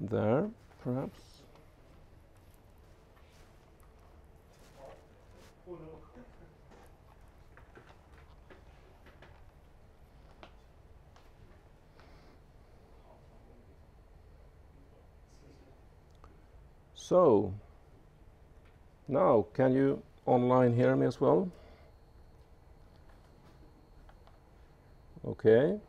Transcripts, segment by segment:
there, perhaps. So, now can you online hear me as well? Okay.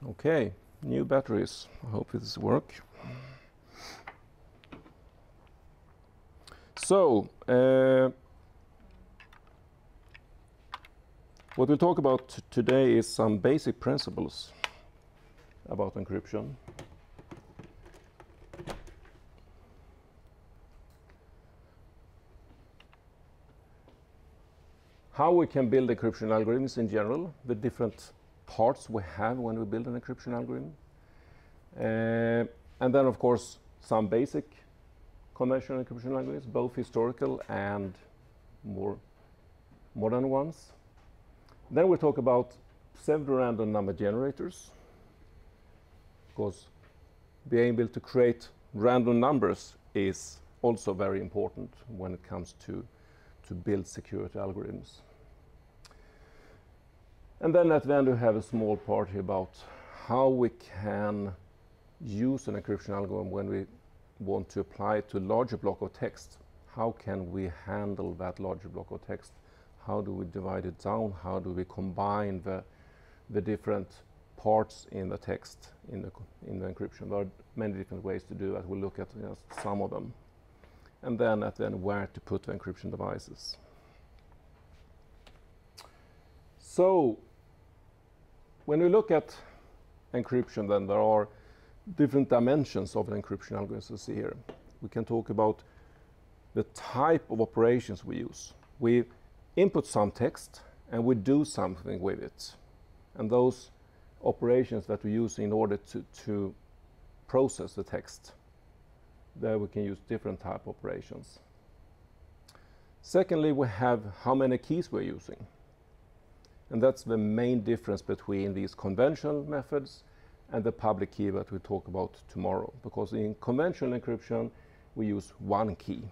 Okay, new batteries. I hope this works. So, what we'll talk about today is some basic principles about encryption. How we can build encryption algorithms in general, the different parts we have when we build an encryption algorithm. And then, of course, some basic conventional encryption algorithms, both historical and more modern ones. Then we'll talk about pseudo-random number generators, because being able to create random numbers is also very important when it comes to build security algorithms. And then at the end we have a small part here about how we can use an encryption algorithm when we want to apply it to a larger block of text. How can we handle that larger block of text? How do we divide it down? How do we combine the different parts in the text in the encryption? There are many different ways to do that. We'll look at just some of them. And then at the end, where to put the encryption devices. So, when we look at encryption, then there are different dimensions of an encryption algorithm, as you see here. We can talk about the type of operations we use. We input some text and we do something with it. And those operations that we use in order to process the text, there we can use different type of operations. Secondly, we have how many keys we're using. And that's the main difference between these conventional methods and the public key that we talk about tomorrow. Because in conventional encryption, we use one key,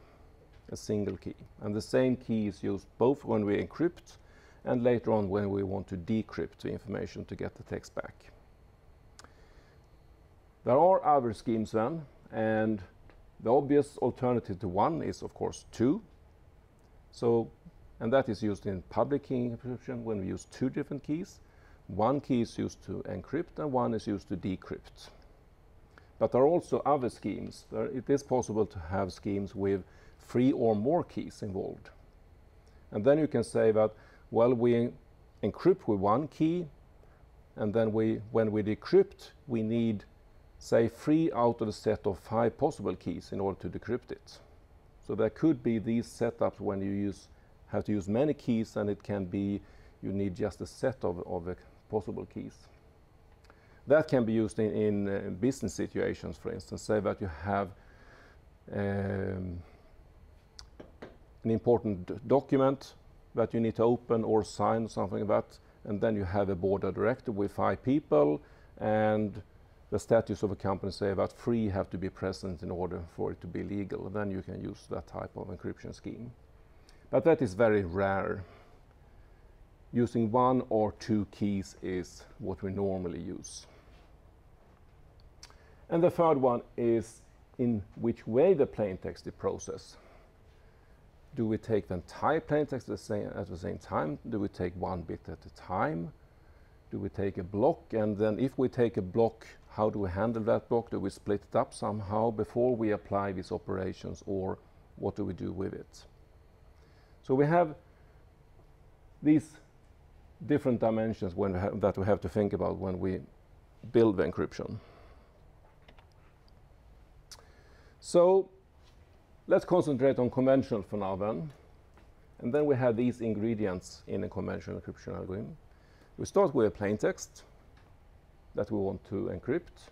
a single key. And the same key is used both when we encrypt and later on when we want to decrypt the information to get the text back. There are other schemes then, and the obvious alternative to one is, of course, two. And that is used in public key encryption when we use two different keys. One key is used to encrypt and one is used to decrypt. But there are also other schemes. It is possible to have schemes with 3 or more keys involved. And then you can say that, well, we encrypt with one key, and then when we decrypt, we need say 3 out of a set of 5 possible keys in order to decrypt it. So there could be these setups when you have to use many keys, and it can be you need just a set of possible keys. That can be used in business situations, for instance. Say that you have an important document that you need to open or sign, something like that, and then you have a board of directors with 5 people, and the statutes of a company say that 3 have to be present in order for it to be legal. Then you can use that type of encryption scheme. But that is very rare. Using 1 or 2 keys is what we normally use. And the third one is in which way the plaintext is processed. Do we take the entire plaintext at the same time? Do we take 1 bit at a time? Do we take a block? And then if we take a block, how do we handle that block? Do we split it up somehow before we apply these operations, or what do we do with it? So we have these different dimensions that we have to think about when we build the encryption. So let's concentrate on conventional for now then. And then we have these ingredients in a conventional encryption algorithm. We start with a plaintext that we want to encrypt.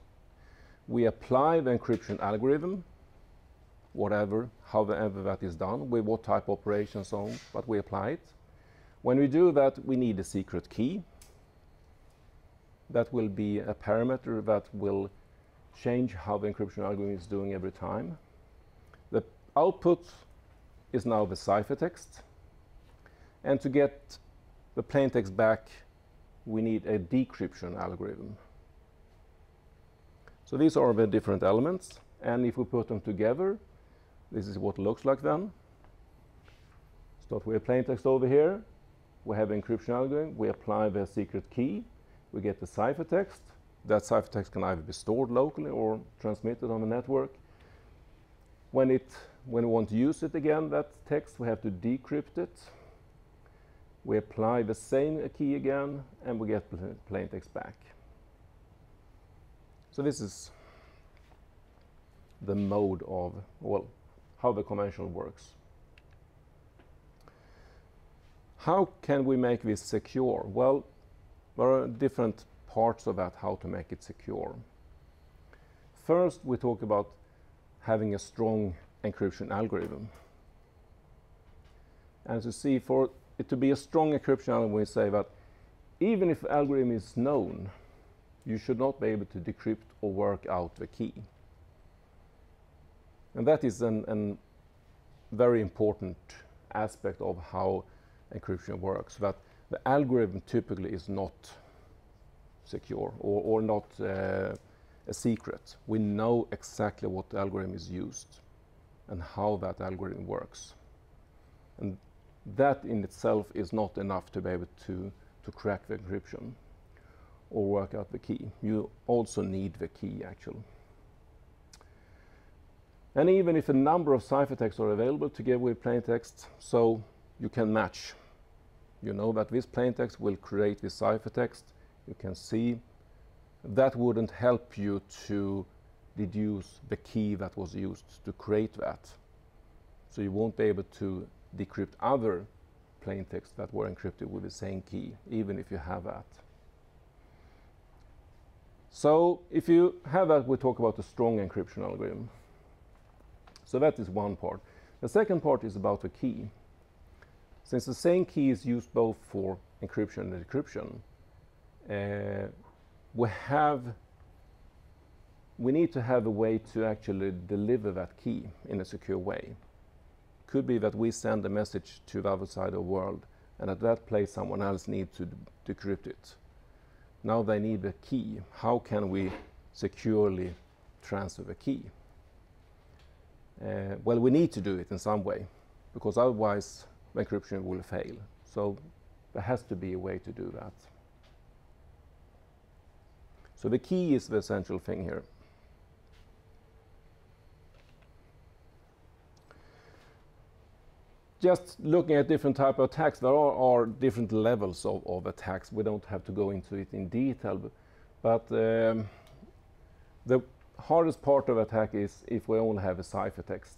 We apply the encryption algorithm, however that is done, with what type of operations on, but we apply it. When we do that, we need a secret key. That will be a parameter that will change how the encryption algorithm is doing every time. The output is now the ciphertext. And to get the plaintext back, we need a decryption algorithm. So these are the different elements, and if we put them together, this is what it looks like then. Start with a plaintext over here. We have encryption algorithm. We apply the secret key. We get the ciphertext. That ciphertext can either be stored locally or transmitted on the network. When we want to use it again, that text, we have to decrypt it. We apply the same key again, and we get plaintext back. So this is the mode of, well, how the conventional works. How can we make this secure? Well, there are different parts of that, how to make it secure. First, we talk about having a strong encryption algorithm. And to see, for it to be a strong encryption algorithm, we say that even if the algorithm is known, you should not be able to decrypt or work out the key. And that is a very important aspect of how encryption works, that the algorithm typically is not secure or not a secret. We know exactly what algorithm is used and how that algorithm works. And that in itself is not enough to be able to crack the encryption or work out the key. You also need the key, actually. And even if a number of ciphertexts are available together with plaintext, so you can match. You know that this plaintext will create this ciphertext. You can see that wouldn't help you to deduce the key that was used to create that. So you won't be able to decrypt other plaintexts that were encrypted with the same key, even if you have that. So if you have that, we talk about a strong encryption algorithm. So that is one part. The second part is about the key. Since the same key is used both for encryption and decryption, we need to have a way to actually deliver that key in a secure way. Could be that we send a message to the other side of the world, and at that place someone else needs to decrypt it. Now they need the key. How can we securely transfer the key? Well, we need to do it in some way, because otherwise the encryption will fail. So there has to be a way to do that. So the key is the essential thing here. Just looking at different types of attacks, there are different levels of attacks. We don't have to go into it in detail, but the hardest part of attack is if we only have a ciphertext.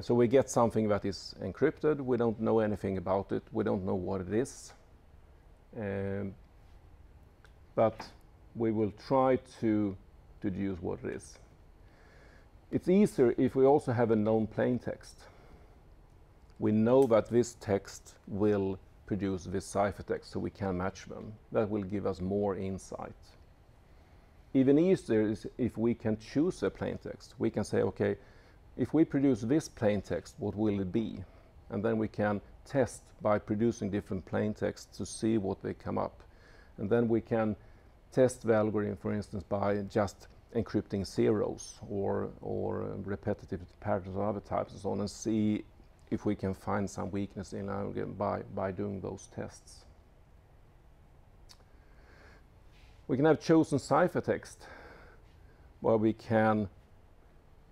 So we get something that is encrypted, we don't know anything about it, we don't know what it is, but we will try to deduce what it is. It's easier if we also have a known plain text. We know that this text will produce this ciphertext, so we can match them. That will give us more insight. Even easier is if we can choose a plain text. We can say, okay, if we produce this plain text, what will it be? And then we can test by producing different plain texts to see what they come up. And then we can test the algorithm, for instance, by just encrypting zeros or repetitive patterns of other types and so on, and see if we can find some weakness in our algorithm by doing those tests. We can have chosen ciphertext where we can,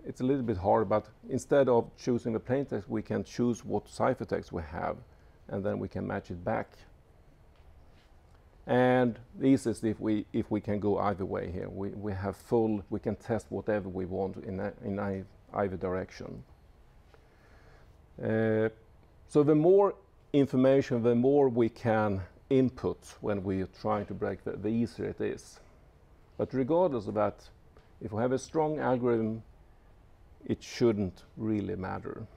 it's a little bit hard, but instead of choosing the plain text, we can choose what ciphertext we have, and then we can match it back. And the easiest if we can go either way here. We have full, we can test whatever we want in either direction. So the more information, the more we can input when we are trying to break, the easier it is. But regardless of that, if we have a strong algorithm, it shouldn't really matter.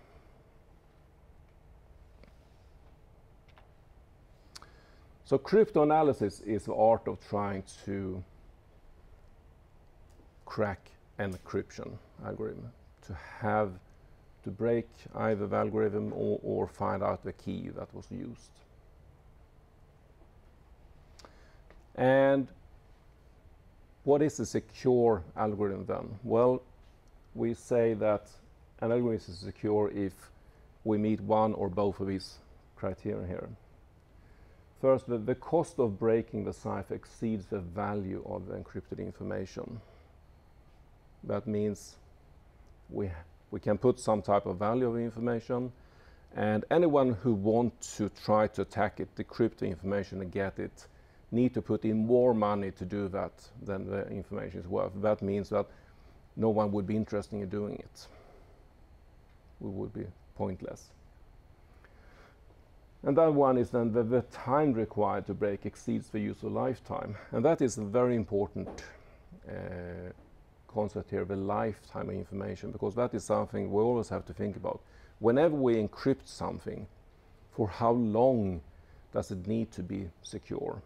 So cryptanalysis is the art of trying to crack an encryption algorithm, to break either the algorithm or find out the key that was used. And what is a secure algorithm then? Well, we say that an algorithm is secure if we meet one or both of these criteria here. First, the cost of breaking the cipher exceeds the value of the encrypted information. That means we can put some type of value of the information, and anyone who wants to try to attack it, decrypt the information and get it, need to put in more money to do that than the information is worth. That means that no one would be interested in doing it. We would be pointless. And that one is then the time required to break exceeds the useful lifetime. And that is a very important concept here, the lifetime of information, because that is something we always have to think about. Whenever we encrypt something, for how long does it need to be secure?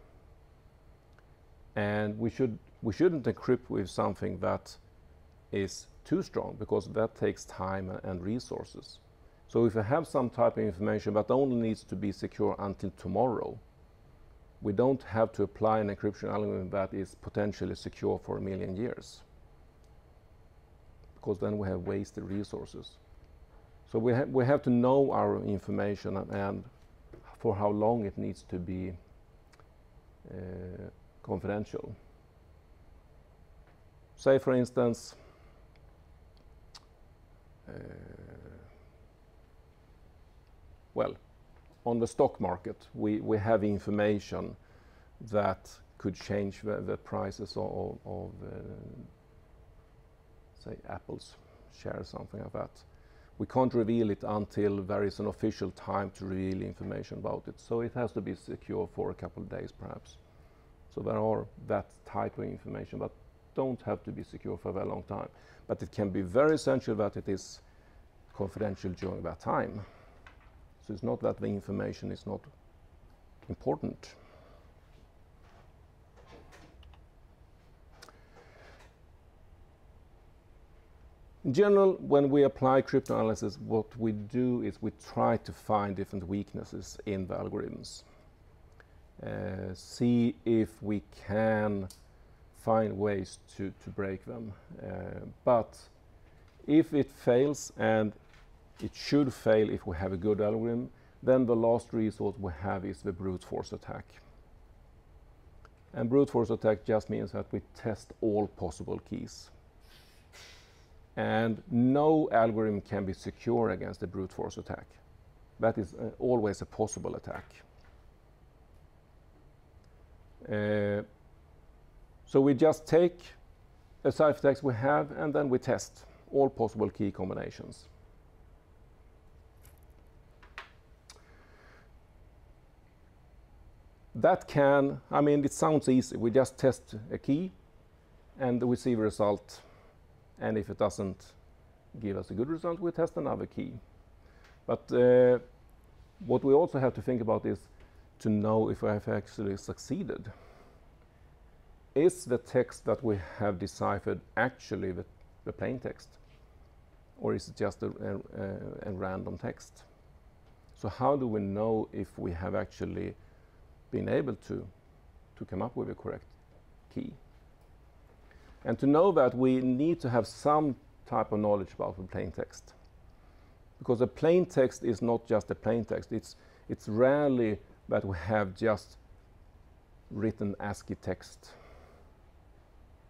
And we shouldn't encrypt with something that is too strong, because that takes time and resources. So if we have some type of information that only needs to be secure until tomorrow, we don't have to apply an encryption algorithm that is potentially secure for 1,000,000 years, because then we have wasted resources. So we have to know our information and for how long it needs to be confidential. Say, for instance, well, on the stock market, we have information that could change the prices of say, Apple's share, something like that. We can't reveal it until there is an official time to reveal information about it. So it has to be secure for a couple of days, perhaps. So there are that type of information, but don't have to be secure for a very long time. But it can be very essential that it is confidential during that time. So it's not that the information is not important. In general, when we apply cryptanalysis, what we do is we try to find different weaknesses in the algorithms. See if we can find ways to break them. But if it fails, and it should fail if we have a good algorithm, then the last resort we have is the brute force attack. And brute force attack just means that we test all possible keys. And no algorithm can be secure against a brute force attack. That is always a possible attack. So we just take a ciphertext we have, and then we test all possible key combinations. That can, I mean, it sounds easy. We just test a key and we see the result. And if it doesn't give us a good result, we test another key. But what we also have to think about is to know if we have actually succeeded. Is the text that we have deciphered actually the plain text? Or is it just a random text? So how do we know if we have actually been able to come up with a correct key? And to know that, we need to have some type of knowledge about the plain text. Because a plain text is not just a plain text. It's rarely that we have just written ASCII text.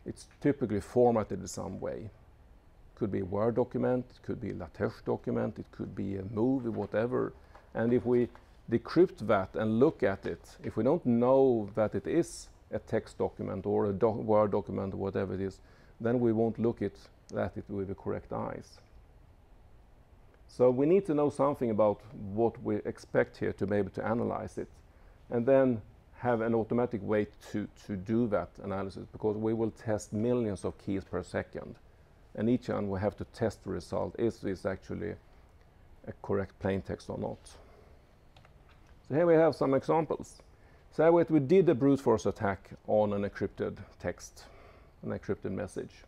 It's typically formatted in some way. Could be a Word document, it could be a LaTeX document, it could be a movie, whatever. And if we decrypt that and look at it, if we don't know that it is a text document or a Word document or whatever it is, then we won't look at it with the correct eyes. So we need to know something about what we expect here to be able to analyze it, and then have an automatic way to do that analysis, because we will test millions of keys per second, and each one we have to test the result. Is this actually a correct plain text or not? So here we have some examples. So we did a brute force attack on an encrypted text, an encrypted message.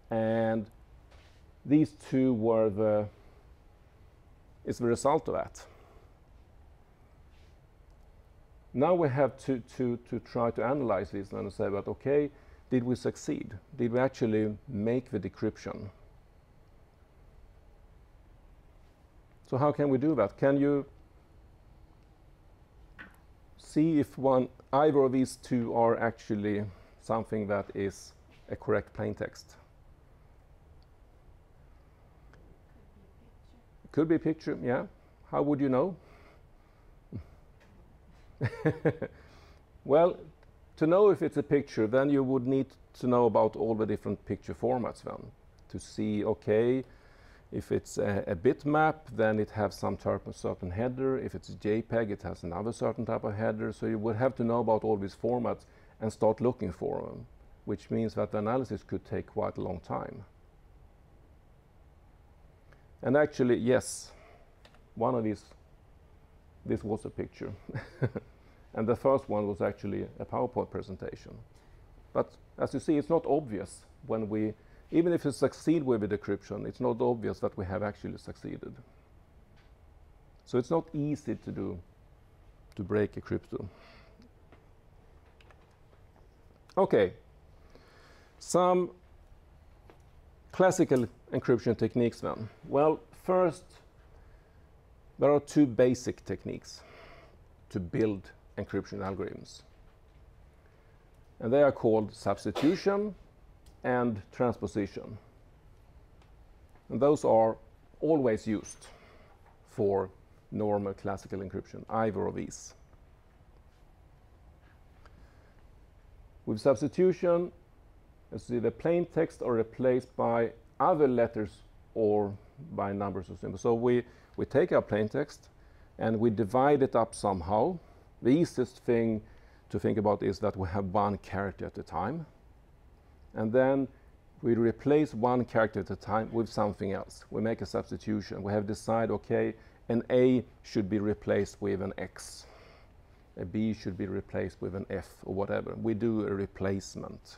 And these two were is the result of that. Now we have to try to analyze this and say, but okay, did we succeed? Did we actually make the decryption? So how can we do that? Can you see if either of these two are actually something that is a correct plain text? Could be a picture, yeah. How would you know? Well, to know if it's a picture, then you would need to know about all the different picture formats then. To see, okay, if it's a bitmap, then it has some certain header. If it's a JPEG, it has another certain type of header. So you would have to know about all these formats and start looking for them, which means that the analysis could take quite a long time. And actually, yes, one of these, this was a picture. And the first one was actually a PowerPoint presentation. But as you see, it's not obvious when we, even if we succeed with the decryption, it's not obvious that we have actually succeeded. So it's not easy to do, to break a crypto. Okay, some classical encryption techniques then. Well, first, there are two basic techniques to build encryption algorithms. And they are called substitution and transposition. And those are always used for normal classical encryption, either of these. With substitution, let's see, the plain text are replaced by other letters or by numbers or symbols. So we take our plain text and we divide it up somehow. The easiest thing to think about is that we have one character at a time. And then we replace one character at a time with something else. We make a substitution. We have decided, okay, an A should be replaced with an X. A B should be replaced with an F or whatever. We do a replacement.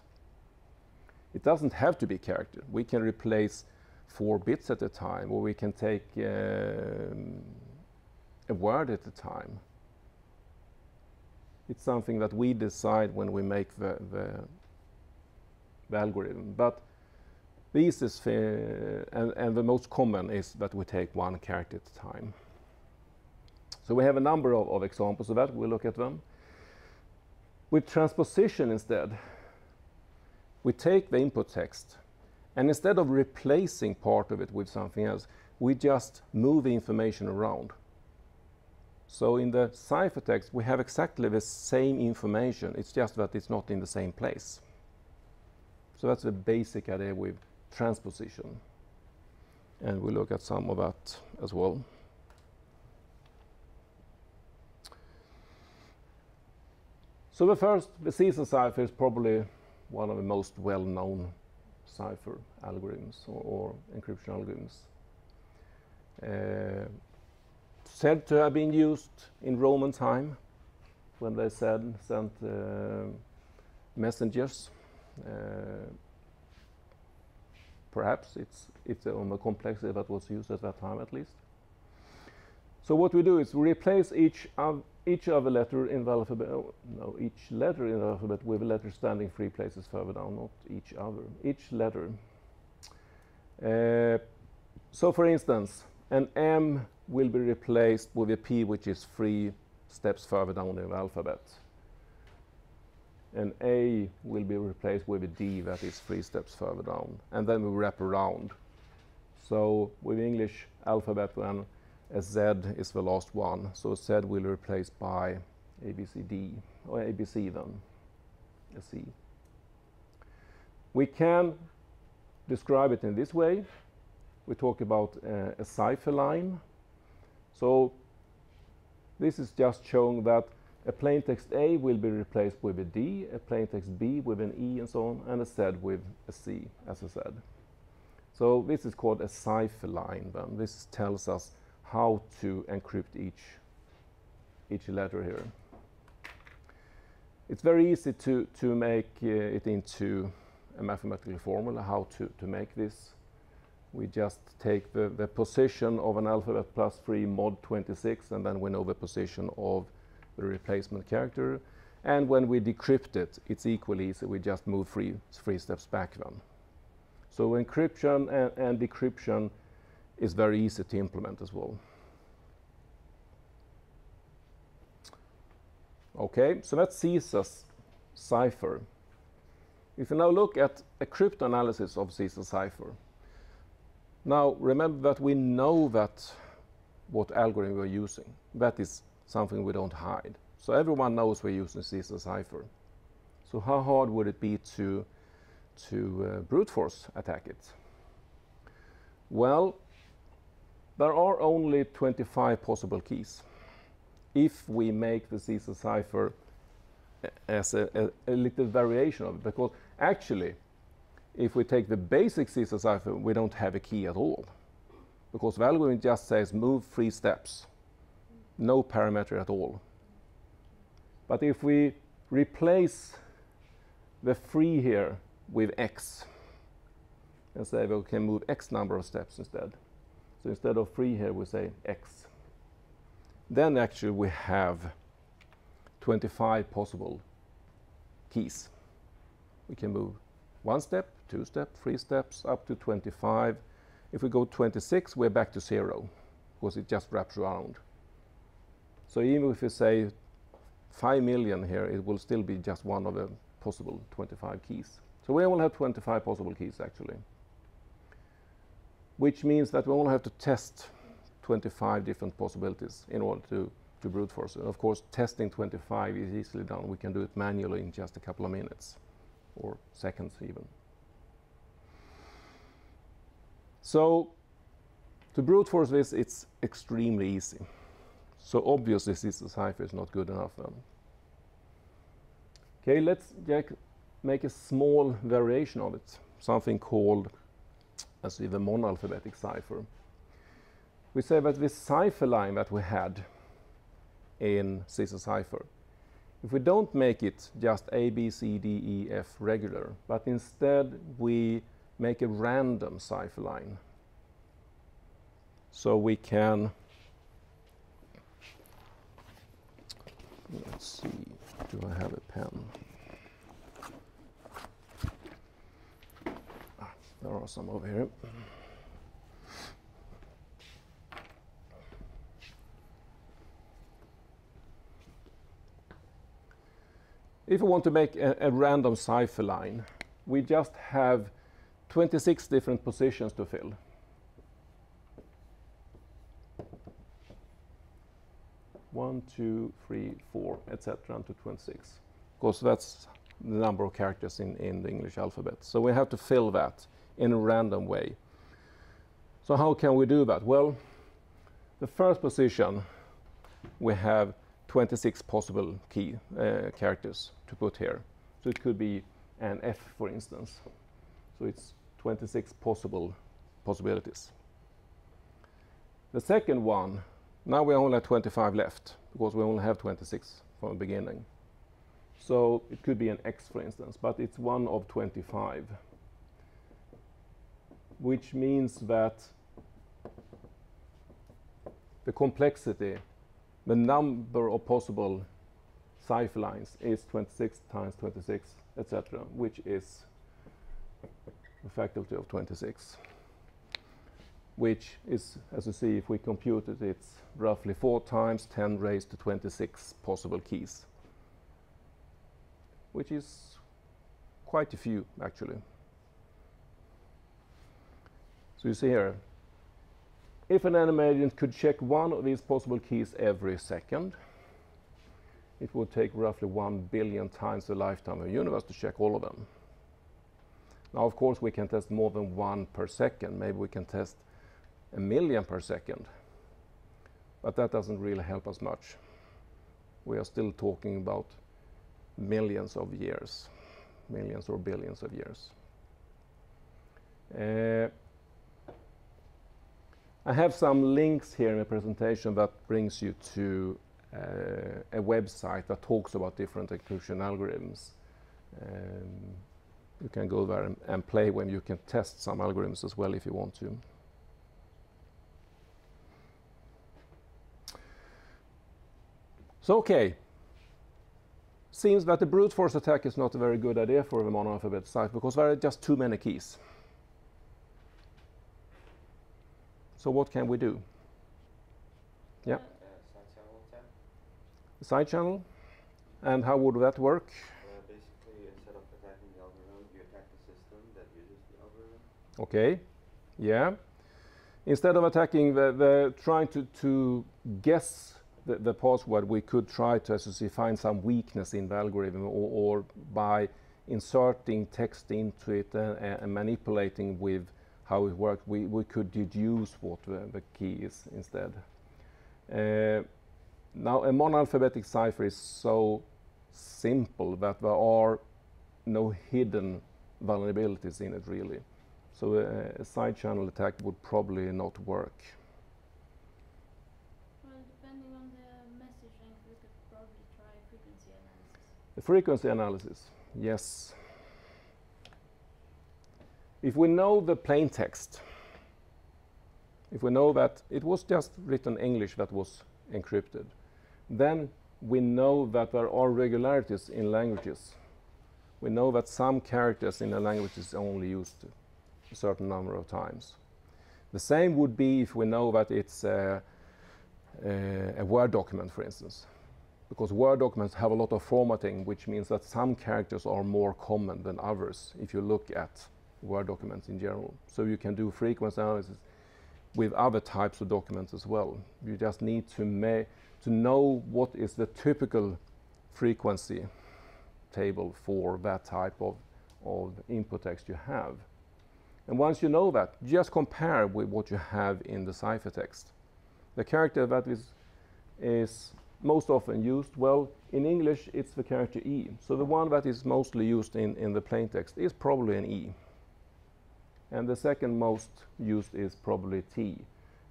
It doesn't have to be character. We can replace 4 bits at a time, or we can take a word at a time. It's something that we decide when we make the algorithm. But the easiest and the most common is that we take one character at a time. So we have a number of examples of that. We'll look at them. With transposition instead, we take the input text, and instead of replacing part of it with something else, we just move the information around. So in the ciphertext, we have exactly the same information. It's just that it's not in the same place. So that's the basic idea with transposition. And we'll look at some of that as well. So the Caesar cipher is probably one of the most well-known cipher algorithms or encryption algorithms. Said to have been used in Roman time when they sent messengers. Perhaps it's on the complexity that was used at that time at least. So what we do is we replace each letter in the alphabet. Each letter in the alphabet with a letter standing 3 places further down, not each other. Each letter. So for instance, an M will be replaced with a P, which is 3 steps further down in the alphabet. An A will be replaced with a D, that is 3 steps further down. And then we wrap around. So with the English alphabet, when a Z is the last one, so Z will be replaced by A, B, C, D, or A, B, C then, a C. We can describe it in this way. We talk about a cipher line. So this is just showing that a plaintext A will be replaced with a D, a plaintext B with an E and so on, and a Z with a C, as I said. So this is called a cipher line then. This tells us how to encrypt each letter here. It's very easy to make it into a mathematical formula, how to make this. We just take the position of an alphabet plus 3 mod 26, and then we know the position of the replacement character. And when we decrypt it, it's equally easy. We just move three steps back then. So encryption and decryption is very easy to implement as well. Okay, so that's Caesar's cipher. If you now look at a cryptanalysis of Caesar's cipher, now remember that we know that what algorithm we're using. That is something we don't hide. So everyone knows we're using Caesar's cipher. So how hard would it be to brute force attack it? Well, there are only 25 possible keys if we make the Caesar cipher as a little variation of it, because actually if we take the basic Caesar cipher, we don't have a key at all, because the algorithm just says move 3 steps, no parameter at all. But if we replace the 3 here with x and say we can move x number of steps instead, so instead of 3 here we say x, then actually we have 25 possible keys. We can move 1 step, 2 steps, 3 steps, up to 25. If we go 26, we're back to 0, because it just wraps around. So even if we say 5 million here, it will still be just one of the possible 25 keys. So we only have 25 possible keys actually, which means that we only have to test 25 different possibilities in order to brute force it. And of course, testing 25 is easily done. We can do it manually in just a couple of minutes or seconds even. So to brute force this, it's extremely easy. So obviously Caesar cipher is not good enough then. Okay, let's make a small variation of it, something called as the monoalphabetic cipher. We say that this cipher line that we had in Caesar cipher, if we don't make it just A, B, C, D, E, F regular, but instead we make a random cipher line. So we can, let's see, do I have a pen? There are some over here. If we want to make a random cipher line, we just have 26 different positions to fill. One, two, three, four, etc. to 26. Because that's the number of characters in the English alphabet. So we have to fill that in a random way. So how can we do that? Well, the first position, we have 26 possible key characters to put here. So it could be an F, for instance. So it's 26 possibilities. The second one, now we only have 25 left, because we only have 26 from the beginning. So it could be an X, for instance, but it's one of 25, which means that the complexity, the number of possible cipher lines is 26 times 26, etc., which is a faculty of 26, which is, as you see, if we compute it, it's roughly 4 times 10 raised to 26 possible keys, which is quite a few, actually. So you see here, if an animator could check one of these possible keys every second, it would take roughly 1 billion times the lifetime of the universe to check all of them. Now, of course, we can test more than one per second. Maybe we can test 1 million per second. But that doesn't really help us much. We are still talking about millions of years, millions or billions of years. I have some links here in the presentation that brings you to a website that talks about different encryption algorithms. You can go there and play when you can test some algorithms as well if you want to. So, okay. Seems that the brute force attack is not a very good idea for the monoalphabet cipher because there are just too many keys. So what can we do? Yeah. Side channel attack. Side channel. And how would that work? Basically, instead of attacking the algorithm, you attack the system that uses the algorithm. Okay. Yeah. Instead of attacking trying to guess the password, we could try to, as you see, find some weakness in the algorithm, or by inserting text into it and manipulating with how it worked, we could deduce what the key is instead. Now, a monoalphabetic cipher is so simple that there are no hidden vulnerabilities in it, really. So a side channel attack would probably not work. Well, depending on the message length, we could probably try frequency analysis. The frequency analysis, yes. If we know the plain text, if we know that it was just written English that was encrypted, then we know that there are regularities in languages. We know that some characters in a language is only used a certain number of times. The same would be if we know that it's a Word document, for instance, because Word documents have a lot of formatting, which means that some characters are more common than others if you look at Word documents in general. So you can do frequency analysis with other types of documents as well. You just need to know what is the typical frequency table for that type of input text you have. And once you know that, just compare with what you have in the ciphertext. The character that is most often used, well, in English it's the character E. So the one that is mostly used in the plain text is probably an E. And the second most used is probably T.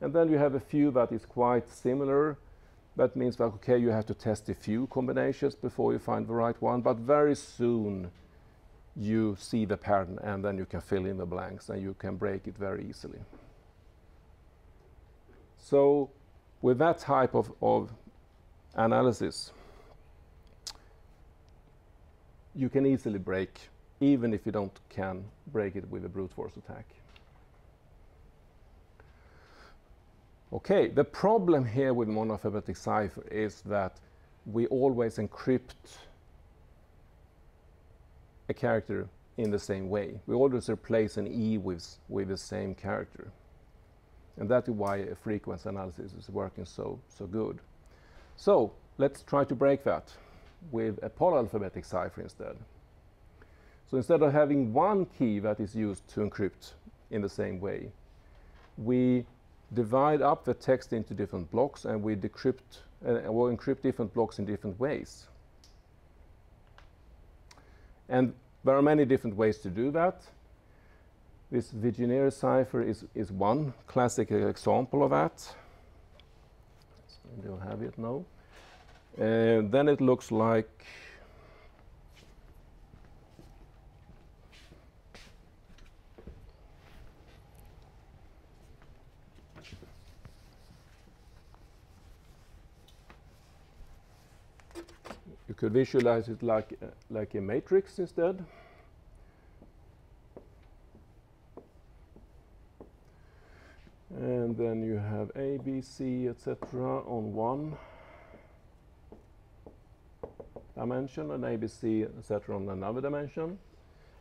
And then you have a few that is quite similar. That means that, okay, you have to test a few combinations before you find the right one, but very soon you see the pattern and then you can fill in the blanks and you can break it very easily. So with that type of analysis, you can easily break, even if you can break it with a brute force attack. Okay, the problem here with monoalphabetic cipher is that we always encrypt a character in the same way. We always replace an E with the same character. And that is why a frequency analysis is working so good. So let's try to break that with a polyalphabetic cipher instead. So instead of having one key that is used to encrypt in the same way, we divide up the text into different blocks, and we decrypt or encrypt different blocks in different ways. And there are many different ways to do that. This Vigenère cipher is one classic example of that. So you'll have it now. Then it looks like you could visualize it like a matrix instead. And then you have A, B, C, etc. on one dimension, and A, B, C, etc. on another dimension.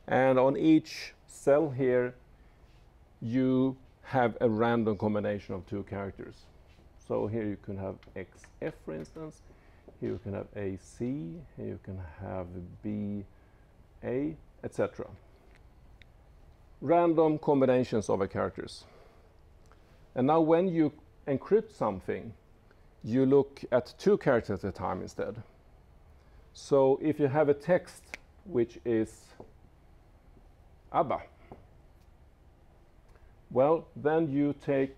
And on each cell here, you have a random combination of two characters. So here you can have XF, for instance. Here you can have AC. Here you can have BA, etc. Random combinations of the characters. And now when you encrypt something, you look at two characters at a time instead. So if you have a text which is ABBA, well, then you take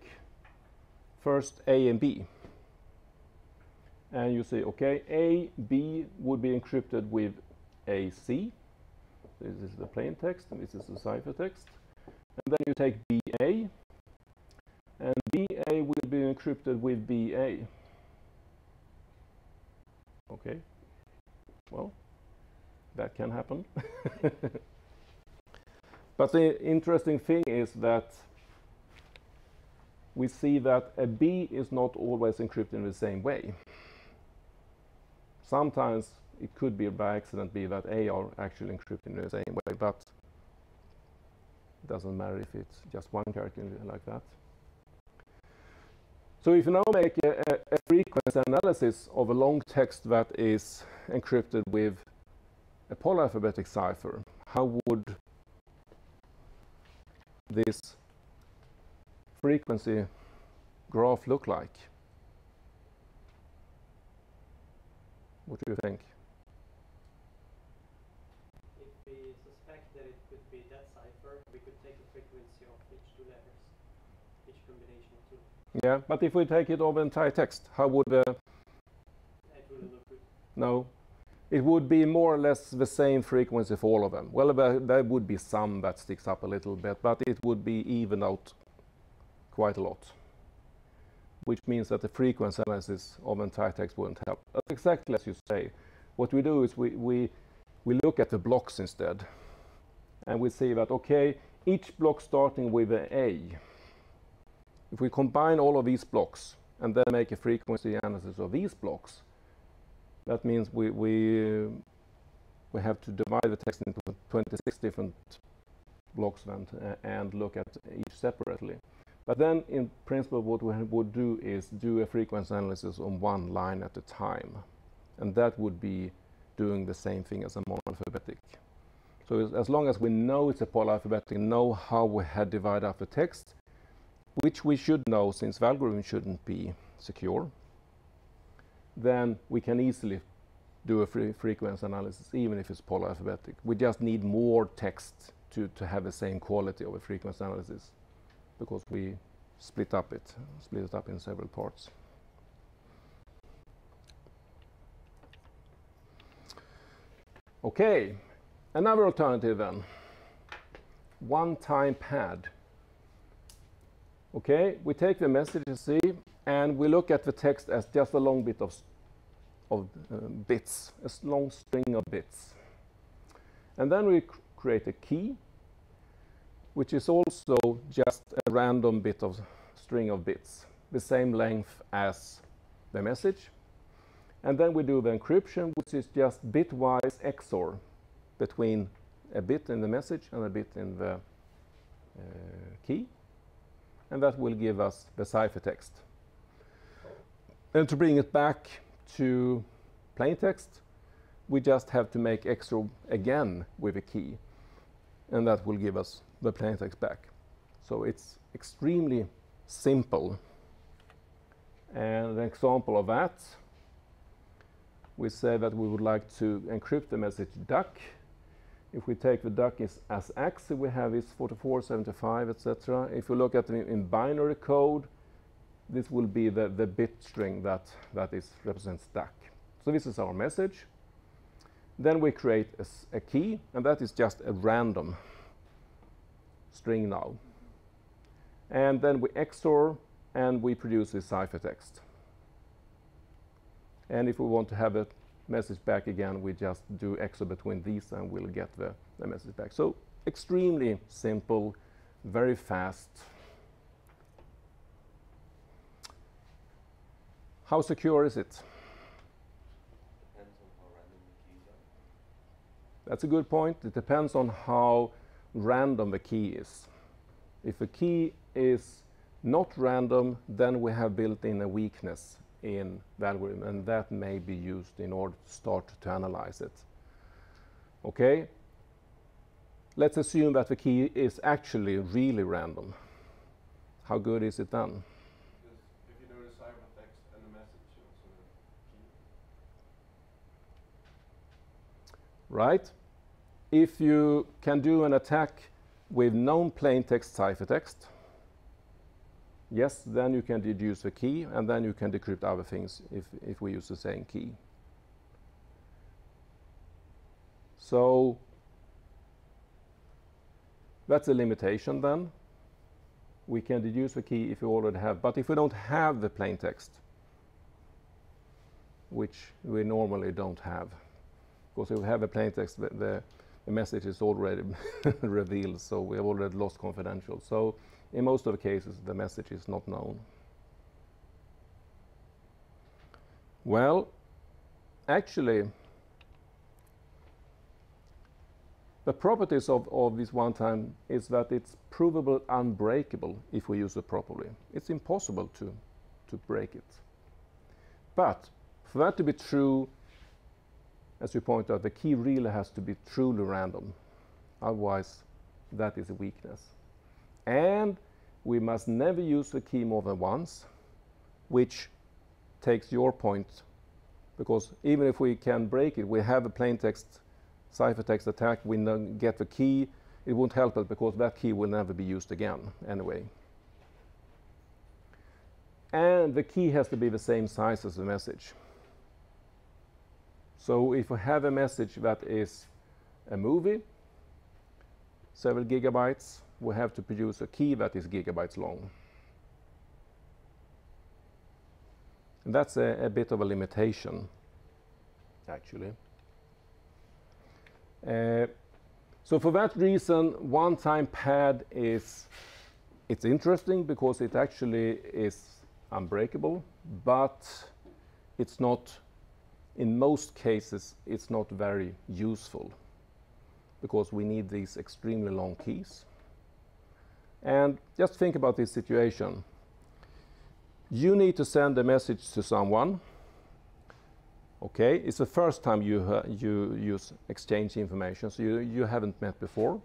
first A and B. And you say, okay, A, B would be encrypted with AC. This is the plain text, and this is the cipher text. And then you take BA, and BA will be encrypted with BA. Okay, well, that can happen. But the interesting thing is that we see that a B is not always encrypted in the same way. Sometimes it could be by accident be that A are actually encrypted in the same way, but it doesn't matter if it's just one character like that. So if you now make a frequency analysis of a long text that is encrypted with a polyalphabetic cipher, how would this frequency graph look like? What do you think? If we suspect that it could be that cipher, we could take the frequency of each two letters, each combination of two. Yeah, but if we take it over entire text, how would the... It wouldn't look good. No, it would be more or less the same frequency for all of them. Well, there would be some that sticks up a little bit, but it would be even out quite a lot, which means that the frequency analysis of entire text wouldn't help. Exactly as you say, what we do is we look at the blocks instead, and we see that, okay, each block starting with an A, if we combine all of these blocks and then make a frequency analysis of these blocks, that means we have to divide the text into 26 different blocks and look at each separately. But then, in principle, what we would do is do a frequency analysis on one line at a time. And that would be doing the same thing as a monoalphabetic. So as long as we know it's a polyalphabetic, know how we had divided up the text, which we should know since the algorithm shouldn't be secure, then we can easily do a frequency analysis, even if it's polyalphabetic. We just need more text to have the same quality of a frequency analysis, because we split it up in several parts. Okay, another alternative then. One-time pad. Okay, we take the message C and we look at the text as just a long bit of bits, a long string of bits. And then we create a key, which is also just a random bit of string of bits, the same length as the message. And then we do the encryption, which is just bitwise XOR between a bit in the message and a bit in the key. And that will give us the ciphertext. And to bring it back to plain text, we just have to make XOR again with a key. and that will give us the plain text back. So it's extremely simple. And an example of that, we say that we would like to encrypt the message duck. If we take the duck as X, we have is 44, 75, etc. If you look at it in binary code, this will be the bit string that represents duck. So this is our message. Then we create a key, and that is just a random string now. And then we XOR, and we produce this ciphertext. And if we want to have a message back again, we just do XOR between these, and we'll get the message back. So extremely simple, very fast. How secure is it? Depends on how random the keys are. That's a good point. It depends on how random the key is. If a key is not random, then we have built in a weakness in the algorithm, and that may be used in order to start to analyze it. Okay? Let's assume that the key is actually really random. How good is it then? If you do the ciphertext and the message, you also have key. Right? If you can do an attack with known plain text ciphertext, yes, then you can deduce the key, and then you can decrypt other things if we use the same key. So that's a limitation then. We can deduce the key if we already have, but if we don't have the plain text, which we normally don't have, because if we have a plain text, the message is already revealed, so we have already lost confidential. So in most of the cases, the message is not known. Well, actually, the properties of this one-time is that it's provable unbreakable if we use it properly. It's impossible to break it. But for that to be true, as you point out, the key really has to be truly random. Otherwise, that is a weakness. And we must never use the key more than once, which takes your point, because even if we can break it, we have a plain text ciphertext attack, we get the key, it won't help us because that key will never be used again anyway. And the key has to be the same size as the message. So if we have a message that is a movie, several gigabytes, we have to produce a key that is gigabytes long. And that's a bit of a limitation, actually. So for that reason, one-time pad it's interesting because it actually is unbreakable, but it's not, in most cases, it's not very useful because we need these extremely long keys. And just think about this situation. You need to send a message to someone. Okay, it's the first time you exchange information, so you haven't met before.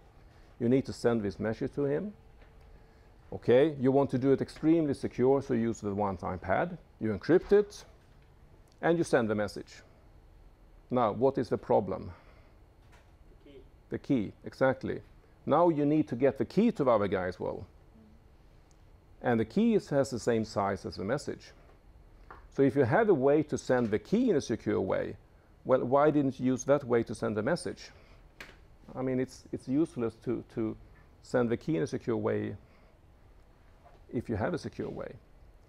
You need to send this message to him. Okay, you want to do it extremely secure, so you use the one-time pad. You encrypt it, and you send the message. Now, what is the problem? The key. The key, exactly. Now you need to get the key to the other guy as well. And the key has the same size as the message. So if you have a way to send the key in a secure way, well, why didn't you use that way to send the message? I mean, it's useless to send the key in a secure way if you have a secure way.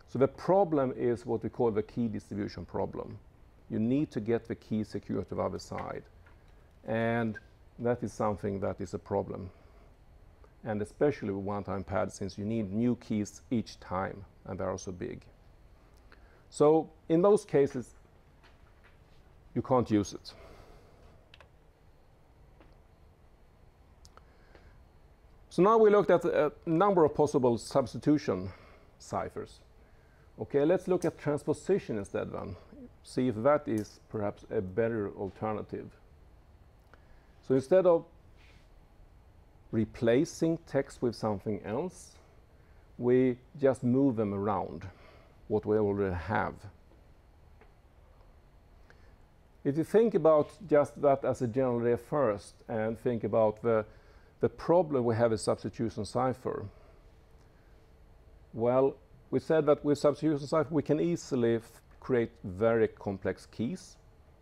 So the problem is what we call the key distribution problem. You need to get the key secure to the other side. And that is something that is a problem. And especially with one-time pads, since you need new keys each time, and they are so big. So in those cases, you can't use it. So now we looked at a number of possible substitution ciphers. Okay, let's look at transposition instead then. See if that is perhaps a better alternative. So instead of replacing text with something else, we just move them around, what we already have. If you think about just that as a general idea first, and think about the problem we have with substitution cipher, well, we said that with substitution cipher we can easily create very complex keys,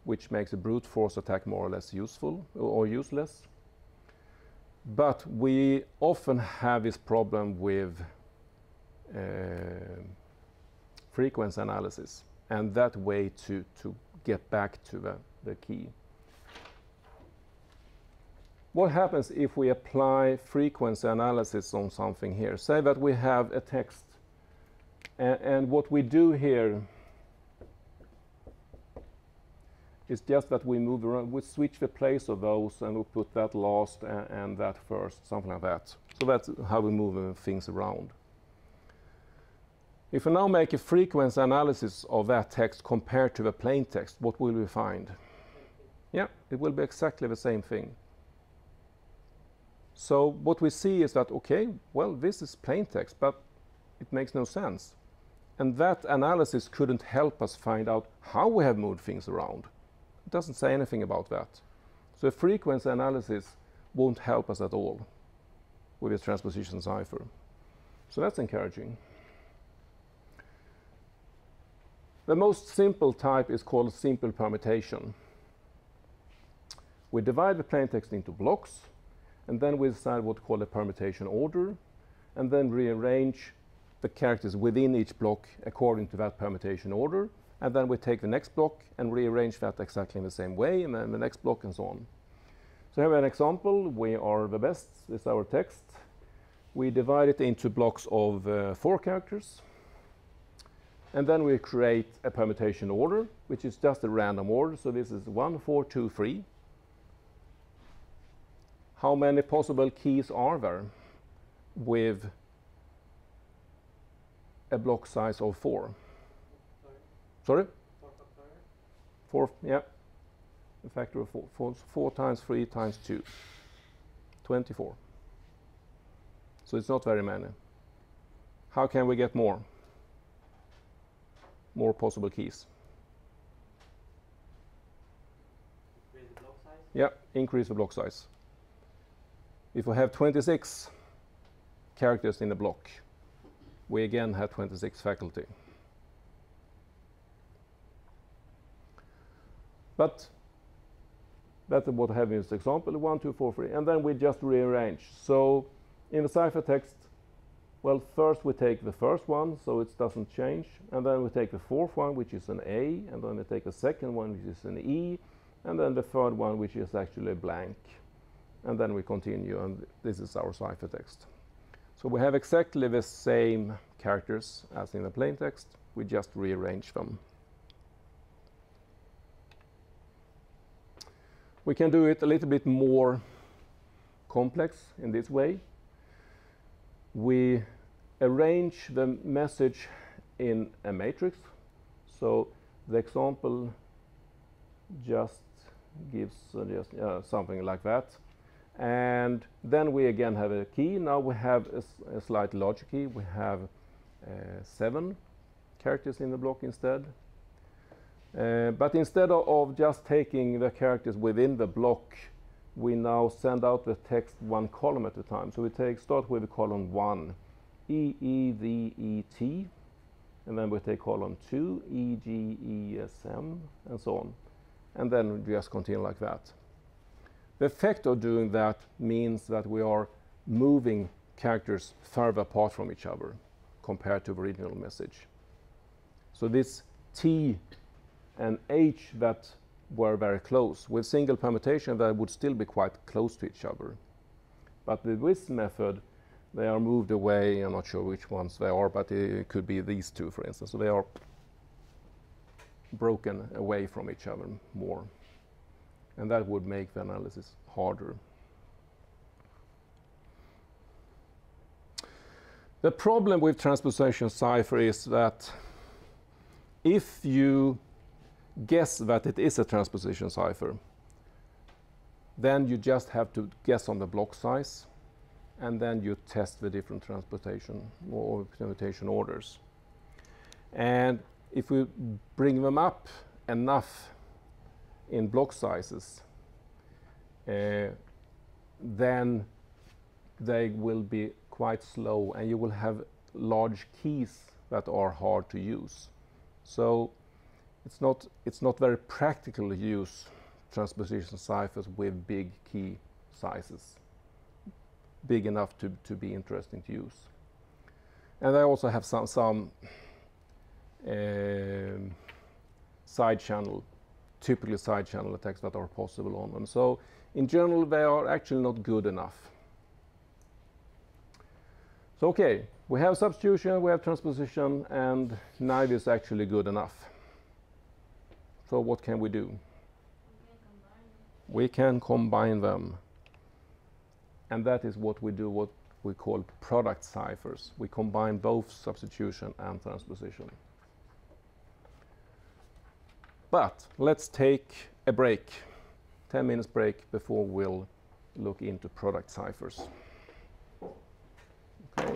which makes a brute force attack more or less useful or useless. But we often have this problem with frequency analysis and that way to get back to the key. What happens if we apply frequency analysis on something here? Say that we have a text, and what we do here is just that we move around, we switch the place of those and we put that last and that first, something like that. So that's how we move things around. If we now make a frequency analysis of that text compared to the plain text, what will we find? Yeah, it will be exactly the same thing. So what we see is that, okay, well, this is plain text, but it makes no sense. And that analysis couldn't help us find out how we have moved things around. It doesn't say anything about that. So a frequency analysis won't help us at all with this transposition cipher. So that's encouraging. The most simple type is called simple permutation. We divide the plain text into blocks, and then we decide what to call a permutation order, and then rearrange the characters within each block according to that permutation order, and then we take the next block and rearrange that exactly in the same way, and then the next block and so on. So here we have an example. We are the best. This is our text. We divide it into blocks of 4 characters. And then we create a permutation order, which is just a random order. So this is 1, 4, 2, 3. How many possible keys are there with a block size of 4? Sorry? 4, yeah. A factor of 4. 4 times 3 times 2. 24. So it's not very many. How can we get more? More possible keys. Increase the block size? Yeah, increase the block size. If we have 26 characters in the block, we again have 26 faculty. But that's what I have in this example, 1, 2, 4, 3, and then we just rearrange. So in the ciphertext, well, first we take the first one, so it doesn't change, and then we take the fourth one, which is an A, and then we take the second one, which is an E, and then the third one, which is actually blank. And then we continue, and this is our ciphertext. So we have exactly the same characters as in the plain text, we just rearrange them. We can do it a little bit more complex in this way. We arrange the message in a matrix. So the example just gives something like that. And then we again have a key. Now we have a slight logic key. We have 7 characters in the block instead. But instead of just taking the characters within the block, we now send out the text 1 column at a time. So we start with the column 1, E, E, V, E, T, and then we take column 2, E, G, E, S, M, and so on. And then we just continue like that. The effect of doing that means that we are moving characters further apart from each other compared to the original message. So this T and H that were very close, with single permutation they would still be quite close to each other. But with this method they are moved away. I'm not sure which ones they are, but it could be these 2, for instance. So they are broken away from each other more. And that would make the analysis harder. The problem with transposition cipher is that if you guess that it is a transposition cipher, then you just have to guess on the block size, and then you test the different transportation or permutation orders. And if we bring them up enough in block sizes, then they will be quite slow, and you will have large keys that are hard to use. So it's not very practical to use transposition ciphers with big key sizes, big enough to be interesting to use. And they also have some side channel, typically side channel attacks that are possible on them. So in general, they are actually not good enough. So okay, we have substitution, we have transposition, and neither is actually good enough. So what can we do? We can combine them. And that is what we do, what we call product ciphers. We combine both substitution and transposition. But let's take a break, 10 minutes break, before we'll look into product ciphers. Okay.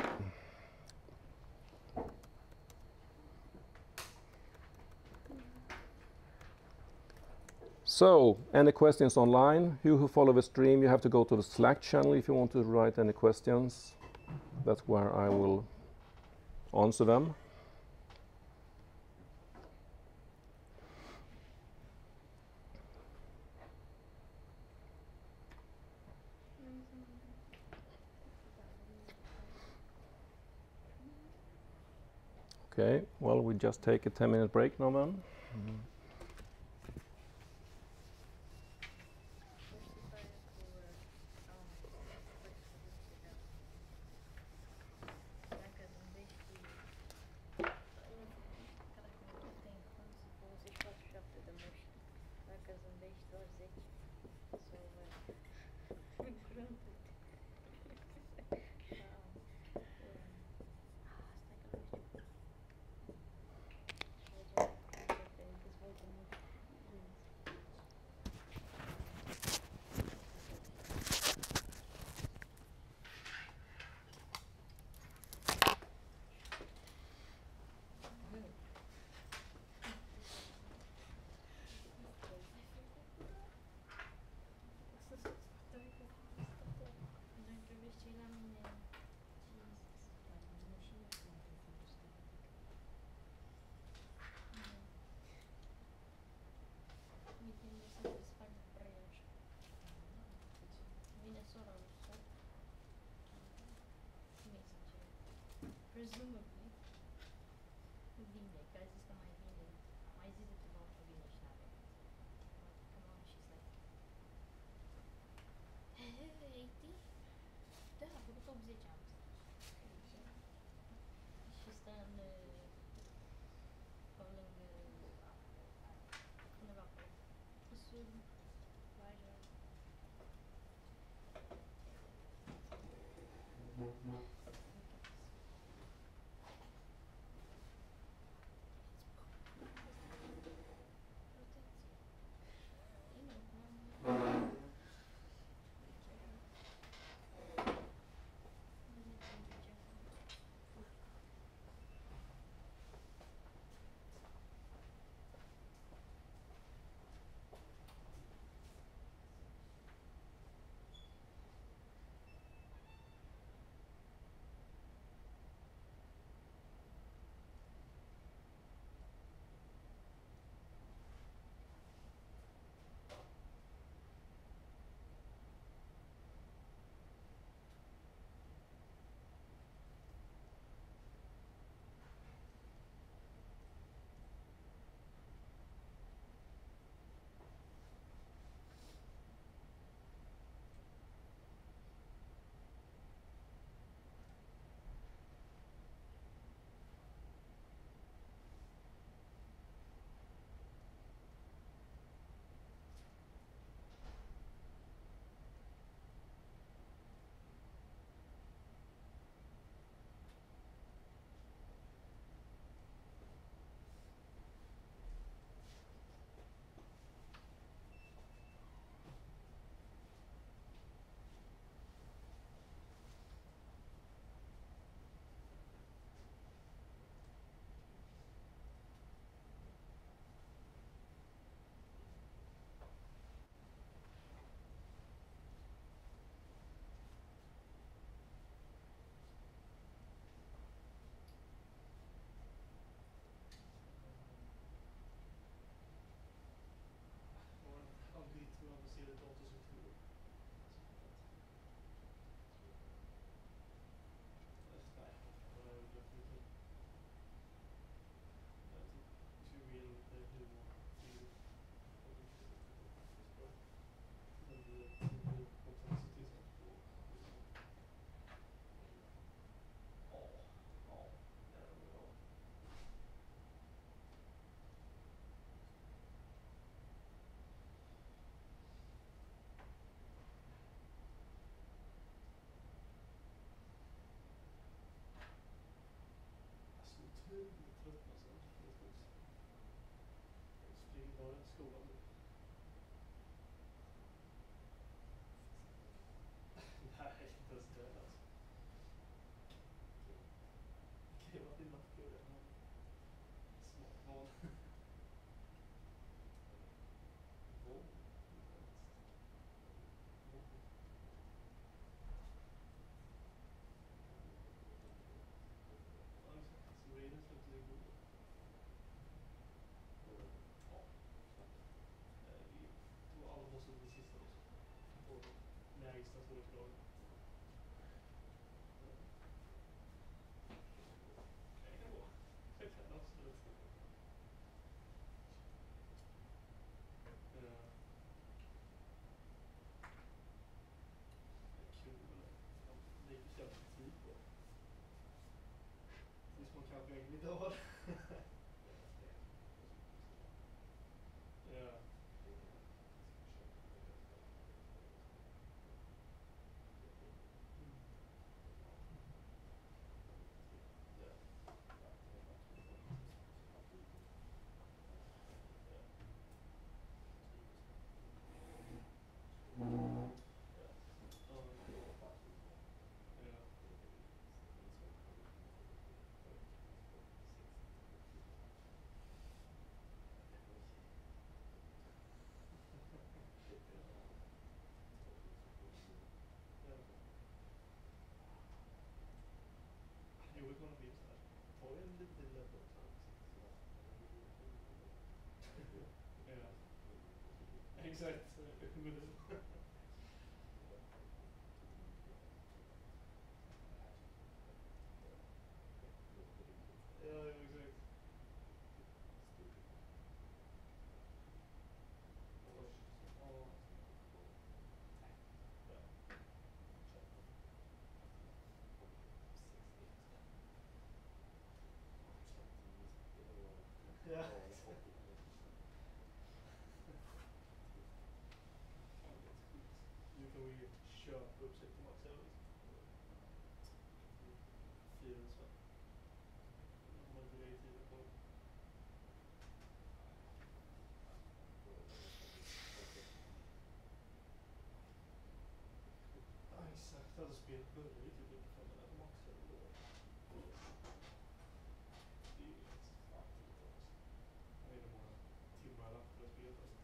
So, any questions online? You who follow the stream, you have to go to the Slack channel if you want to write any questions. That's where I will answer them. Okay, well, we just take a 10-minute break now then. Presumably, vinda, que às vezes está mais vinda, mais vida que vão para vinda está bem. Come on, she's like, hey, da, porque estou a dizer já. She's done calling isso vai já. tröttnar sen. Springer bara till skolan nu. Nej, inte ens det alltså. Okej, vad din nattgård är. Smart val. Våld. Ja, exakt. Så Raiden släppte sin god. Ja. Vi tog alla bossar till sista bossen. På lägsta svårighetsgraden. Det kan gå. Det kan absolut. Det är kul. Det gick ju jävligt tid på. Tills man kanske inte har. Ja. Jobbigt man blir såhär. Ta en liten level också. Ja. Exakt. Ja, exakt. Ja. Nu kan vi köpa upp sig till max eller liksom. 4 spänn. Om man inte lägger tiden på det. Ja, exakt. Alltså spelet börjar ju typ inte för den max eller då. Det är ju helt fattigt också. Jag vet inte hur många timmar jag lagt på det spelet alltså.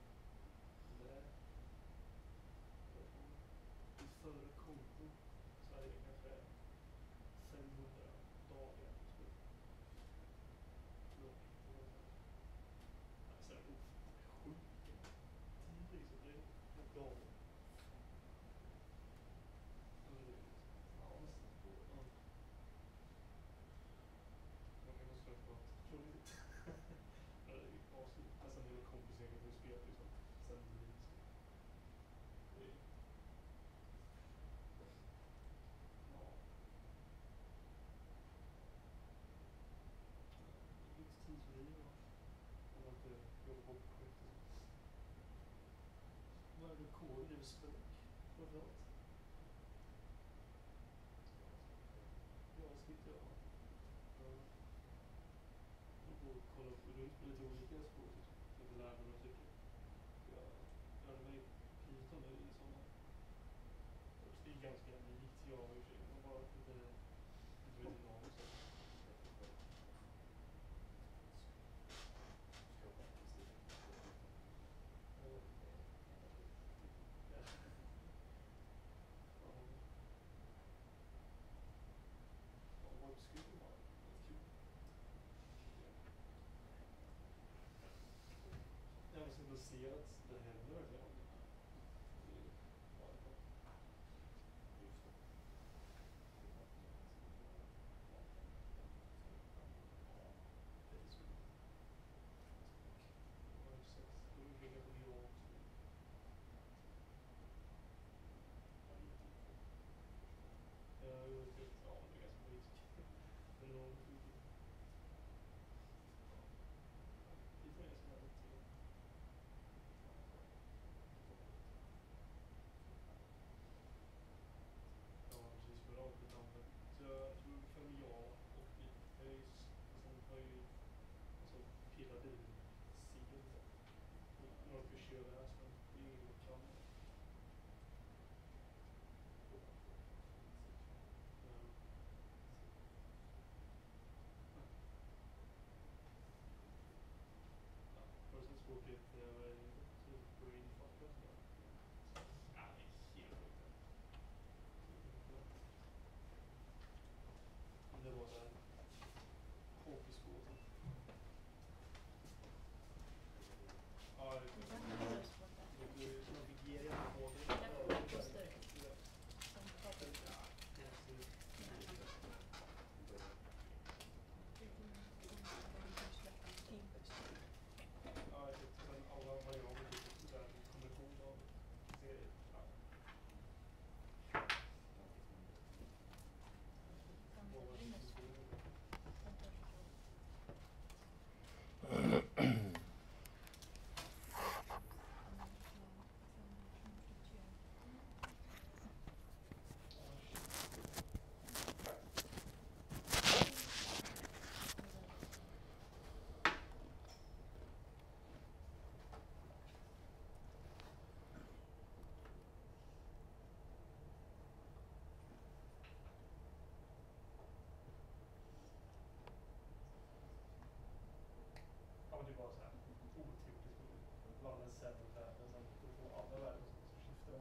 Nej. I förra konto så hade jag kanske 500 dagar på spel. Alltså det är sjukt. Det är liksom, det är helt galet. Ja, nästan. Ja. Man kan nog slå på att roligt. Ja, det är ju asligt. Nästan hela komplicerat med spel liksom. Sen blir det liksom. Det är... Ja. Lite tidsfördrivning va. Om man inte jobbar på projekt och så. Vad är det kod? Liveström? Framförallt. Ja, sitter jag. Jag får kolla runt på lite olika språk. Så jag får lära mig några stycken. Jag gör mig Python nu i sommar. Det är ganska likt Java i och för sig. Man bara inte vet om så. Vad skulle man? Jag har ändå se att det händer verkligen.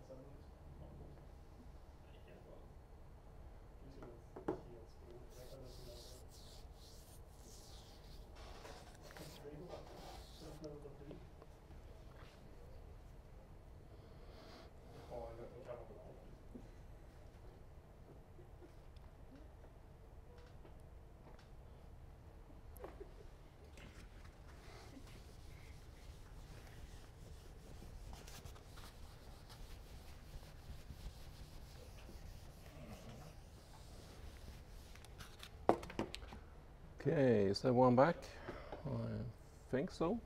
sen liksom. Nej, helt galet. Det är liksom ett helt språk. Jag kan nästan läsa det. Det går bara. Så jag får låta bli. Ja, det kan vara bra. Okay, is everyone back? I think so.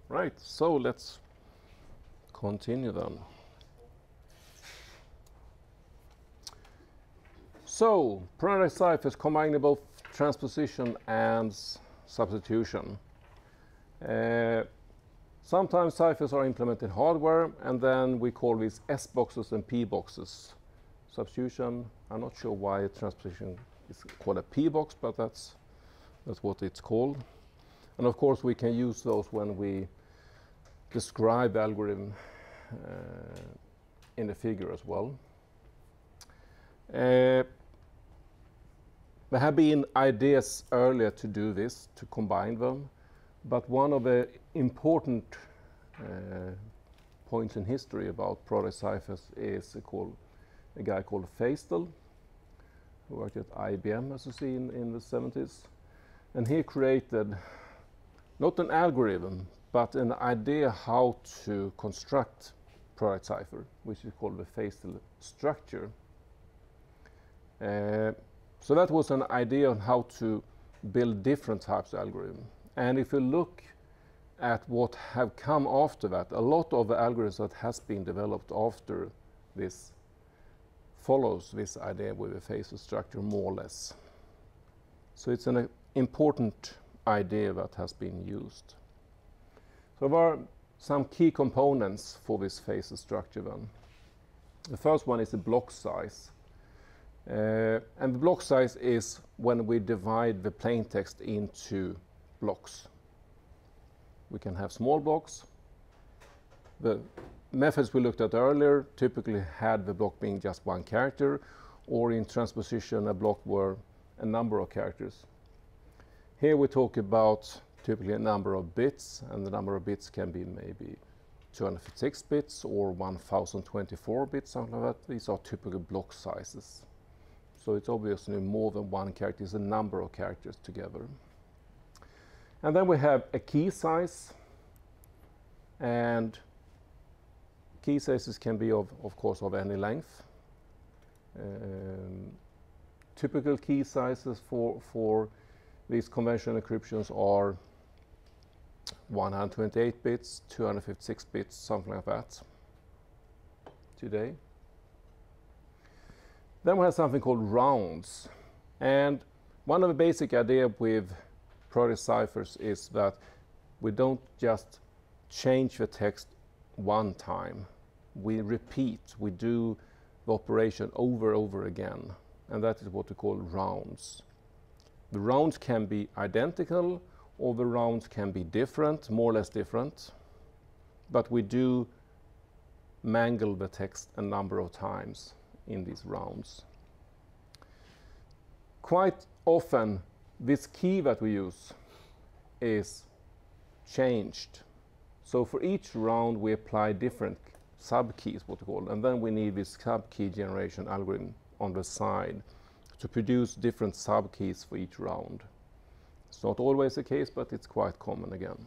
Right, so let's continue then. So, product ciphers combining both transposition and substitution. Sometimes ciphers are implemented in hardware, and then we call these S boxes and P boxes. Substitution, I'm not sure why transposition is called a P box, but that's what it's called. And of course we can use those when we describe the algorithm in the figure as well. There have been ideas earlier to do this, to combine them, but one of the important points in history about product ciphers is a guy called Feistel, who worked at IBM, as you see, in the 70s. And he created not an algorithm, but an idea how to construct product cipher, which is called the Feistel structure. So that was an idea on how to build different types of algorithm. And if you look at what have come after that, a lot of the algorithms that has been developed after this follows this idea with the Feistel structure more or less. So it's an important idea that has been used. So there are some key components for this Feistel structure then. The first one is the block size. And the block size is when we divide the plain text into blocks. We can have small blocks. The methods we looked at earlier typically had the block being just one character, or in transposition a block were a number of characters. Here we talk about typically a number of bits, and the number of bits can be maybe 256 bits or 1024 bits, something like that. These are typical block sizes. So it's obviously more than one character, it's a number of characters together. And then we have a key size, and key sizes can be of course of any length. Typical key sizes for these conventional encryptions are 128 bits, 256 bits, something like that today. Then we have something called rounds. And one of the basic ideas with product ciphers is that we don't just change the text one time. We repeat, we do the operation over and over again. And that is what we call rounds. The rounds can be identical, or the rounds can be different, more or less different. But we do mangle the text a number of times in these rounds. Quite often, this key that we use is changed. So for each round, we apply different subkeys, what we call, and then we need this subkey generation algorithm on the side to produce different subkeys for each round. It's not always the case, but it's quite common again.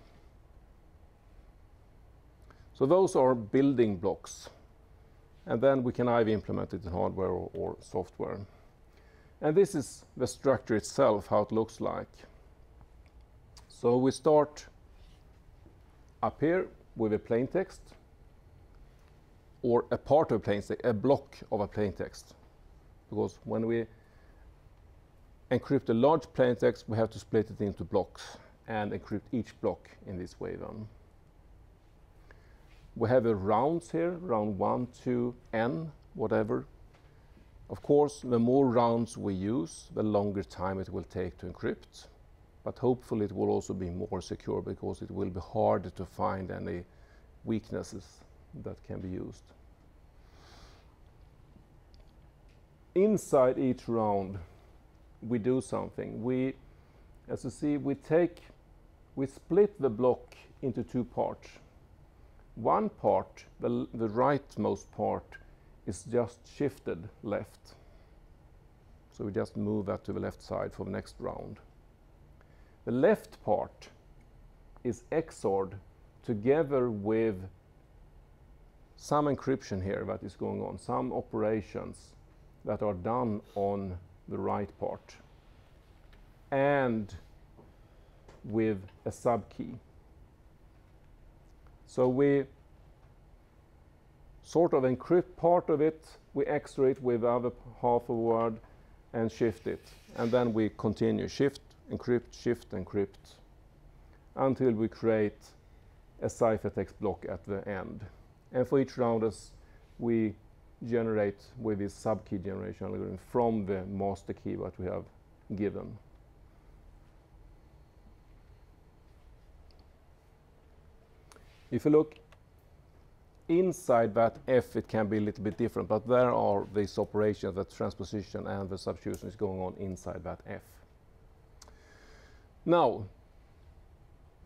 So those are building blocks. And then we can either implement it in hardware or software. And this is the structure itself, how it looks like. So we start up here with a plain text, or a part of a plain text, a block of a plain text. Because when we encrypt a large plain text, we have to split it into blocks and encrypt each block in this way then. We have a rounds here, round 1 to n, whatever. Of course, the more rounds we use, the longer time it will take to encrypt. But hopefully it will also be more secure, because it will be harder to find any weaknesses that can be used. inside each round, we do something. We, as you see, we split the block into two parts. One part, the rightmost part, is just shifted left. So we just move that to the left side for the next round. The left part is XORed together with some encryption here that is going on, some operations that are done on the right part, and with a subkey. So we sort of encrypt part of it, we XOR it with the other half of the word and shift it. And then we continue, shift, encrypt, until we create a ciphertext block at the end. And for each round, as we generate with this subkey generation algorithm from the master key that we have given. If you look inside that F, it can be a little bit different, but there are these operations, the transposition and the substitution is going on inside that F. Now,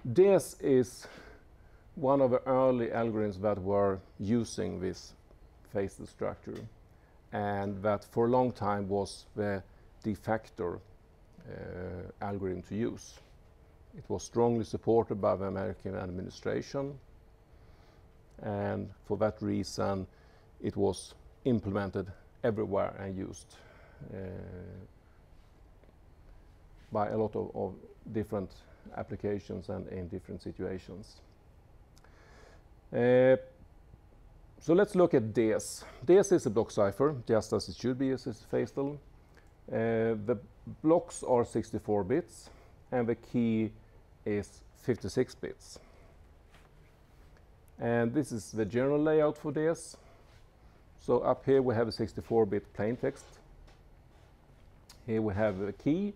this is one of the early algorithms that were using this phased structure, and that for a long time was the de facto algorithm to use. It was strongly supported by the American administration, and for that reason it was implemented everywhere and used by a lot of different applications and in different situations. So let's look at DES. DES is a block cipher, just as it should be as is Feistel. The blocks are 64 bits and the key is 56 bits. And this is the general layout for DES. So up here we have a 64-bit plain text. Here we have a key,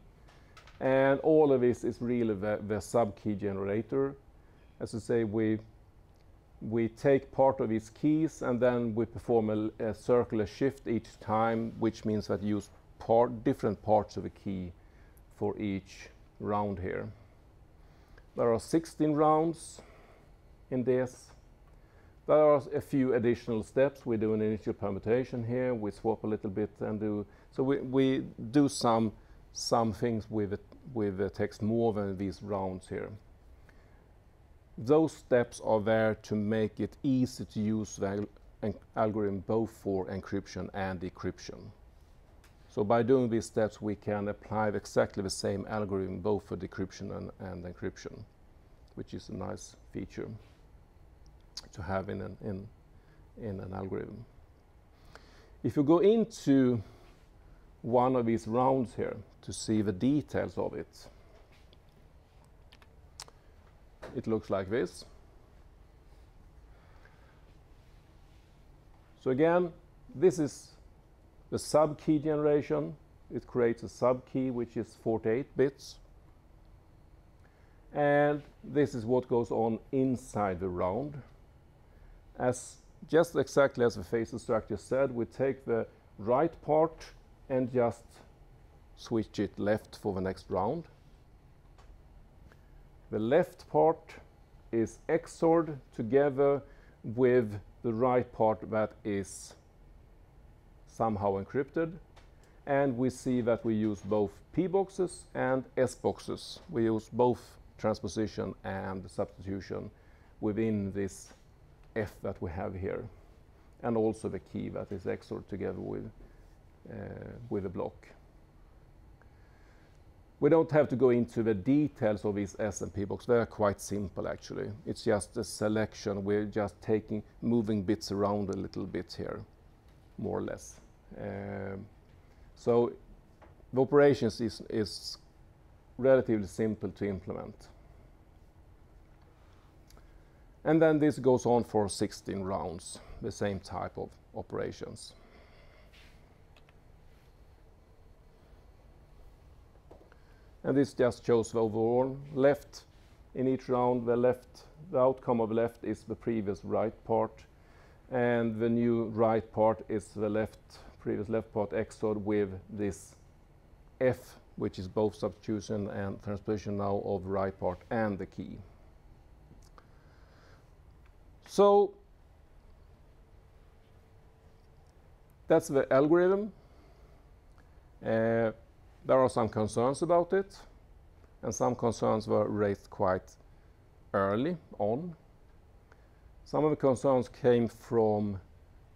and all of this is really the subkey generator. As I say, we take part of these keys and then we perform a circular shift each time, which means that you use different parts of a key for each round here. There are 16 rounds in this. There are a few additional steps. We do an initial permutation here. We swap a little bit and do so. We do some things with the text more than these rounds here. Those steps are there to make it easy to use the algorithm both for encryption and decryption. So by doing these steps, we can apply exactly the same algorithm both for decryption and encryption, which is a nice feature to have in an algorithm. If you go into one of these rounds here to see the details of it, it looks like this. So again, this is the subkey generation. It creates a subkey which is 48 bits. And this is what goes on inside the round. Just exactly as the phased structure said, we take the right part and just switch it left for the next round. The left part is XORed together with the right part that is somehow encrypted. And we see that we use both P boxes and S boxes. We use both transposition and substitution within this F that we have here, and also the key that is XORed together with the block. We don't have to go into the details of these S and P box. They are quite simple actually. It's just a selection. We're just moving bits around a little bit here, more or less. So the operations is relatively simple to implement. And then this goes on for 16 rounds, the same type of operations. And this just shows the overall left in each round. The outcome of left is the previous right part, and the new right part is the left previous left part XOR with this F, which is both substitution and transposition now of right part and the key. So that's the algorithm. There are some concerns about it, and some concerns were raised quite early on. Some of the concerns came from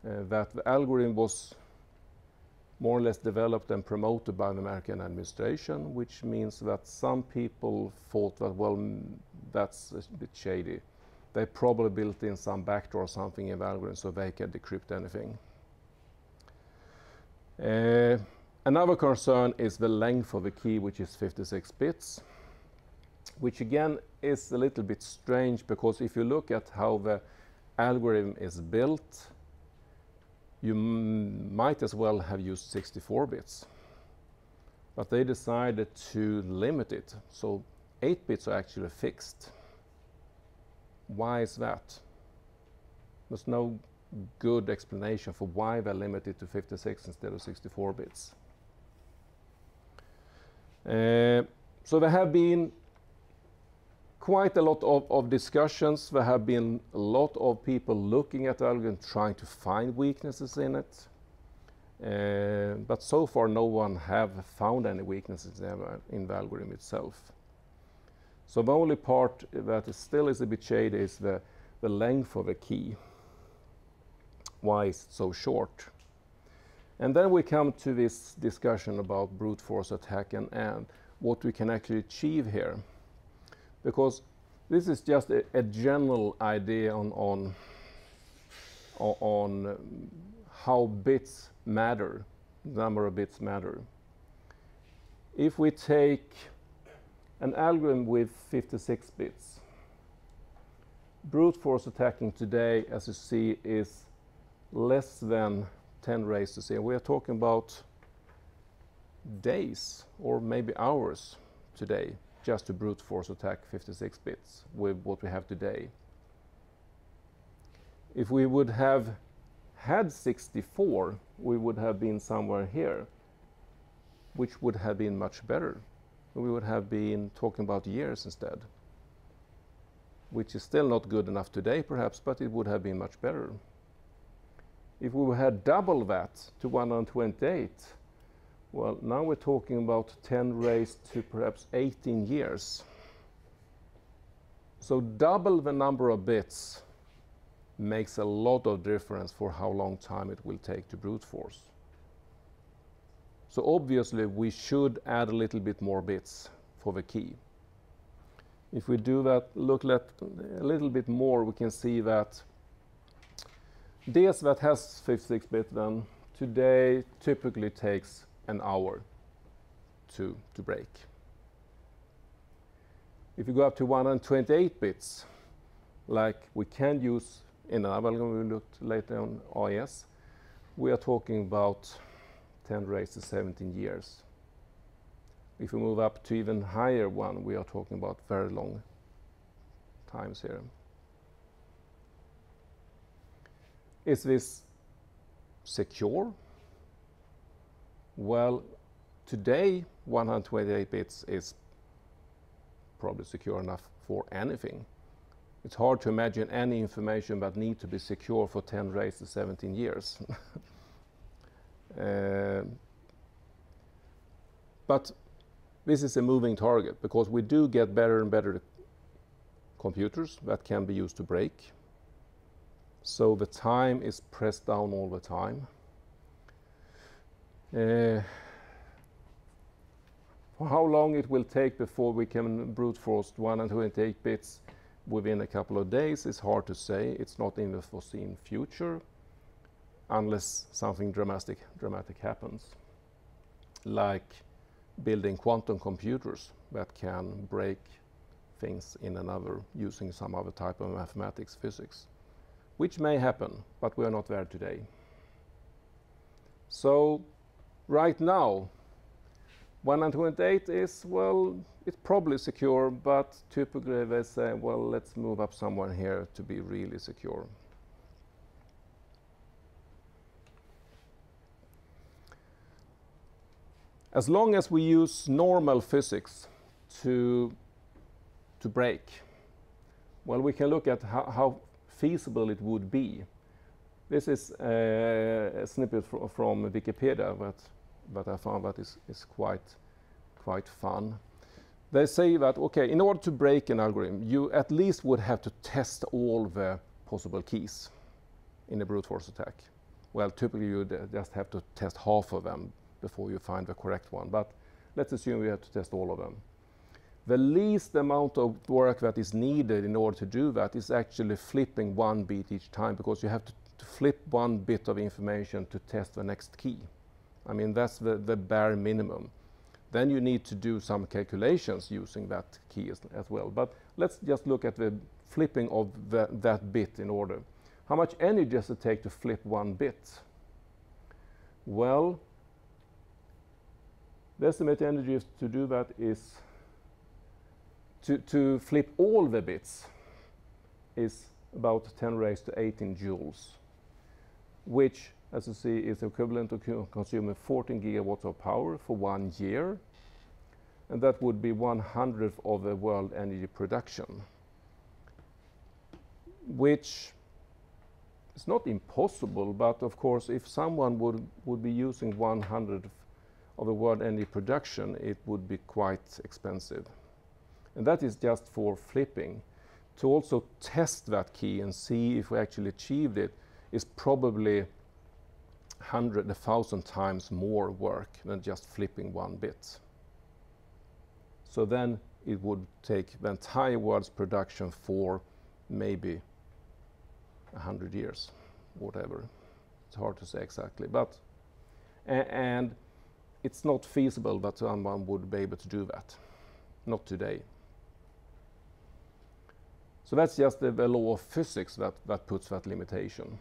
that the algorithm was more or less developed and promoted by the American administration, which means that some people thought that, well, that's a bit shady. They probably built in some backdoor or something in the algorithm so they can decrypt anything. Another concern is the length of the key, which is 56 bits, which again is a little bit strange, because if you look at how the algorithm is built, you might as well have used 64 bits. But they decided to limit it, so 8 bits are actually fixed. Why is that? There's no good explanation for why they limited to 56 instead of 64 bits. So there have been quite a lot of discussions. There have been a lot of people looking at the algorithm, trying to find weaknesses in it. But so far no one have found any weaknesses in the algorithm itself. So the only part that still is a bit shady is the length of a key. Why is it so short? And then we come to this discussion about brute force attack and what we can actually achieve here. Because this is just a general idea on how bits matter, number of bits matter. If we take an algorithm with 56 bits, brute force attacking today, as you see, is less than 10 raised to 0. We are talking about days or maybe hours today just to brute force attack 56 bits with what we have today. If we would have had 64, we would have been somewhere here, which would have been much better. We would have been talking about years instead, which is still not good enough today perhaps, but it would have been much better. If we had double that to 128, well, now we're talking about 10 raised to perhaps 18 years. So double the number of bits makes a lot of difference for how long time it will take to brute force. So obviously we should add a little bit more bits for the key. If we do that, look at a little bit more, we can see that this that has 56 bits then today typically takes an hour to break. If you go up to 128 bits, like we can use in another algorithm we looked later on AES, we are talking about 10 raised to 17 years. If we move up to even higher one, we are talking about very long times here. Is this secure? Well, today 128 bits is probably secure enough for anything. It's hard to imagine any information that needs to be secure for 10 raised to 17 years. But this is a moving target, because we do get better and better computers that can be used to break. So the time is pressed down all the time. For how long it will take before we can brute force 128 bits within a couple of days is hard to say. It's not in the foreseen future, unless something dramatic happens, like building quantum computers that can break things in another using some other type of mathematics, physics, which may happen, but we are not there today. So right now 128 is, well, it's probably secure, but typically they say, well, let's move up somewhere here to be really secure. As long as we use normal physics to break, well, we can look at how feasible it would be. This is a snippet from Wikipedia, but I found that is quite fun. They say that, okay, in order to break an algorithm, you at least would have to test all the possible keys in a brute force attack. Well, typically you just have to test half of them before you find the correct one, but let's assume you have to test all of them. The least amount of work that is needed in order to do that is actually flipping one bit each time, because you have to flip one bit of information to test the next key. I mean, that's the bare minimum. Then you need to do some calculations using that key as well. But let's just look at the flipping of that bit in order. How much energy does it take to flip one bit? Well, the estimated energy to do that is to flip all the bits is about 10 raised to 18 joules, which, as you see, is equivalent to consuming 14 gigawatts of power for 1 year, and that would be 1/100th of the world energy production, which is not impossible, but of course, if someone would be using 1/100th of the world energy production, it would be quite expensive. And that is just for flipping. To also test that key and see if we actually achieved it is probably 1,000 times more work than just flipping one bit. So then it would take the entire world's production for maybe 100 years, whatever. It's hard to say exactly, but and it's not feasible that someone would be able to do that. Not today. So that's just the law of physics that puts that limitation.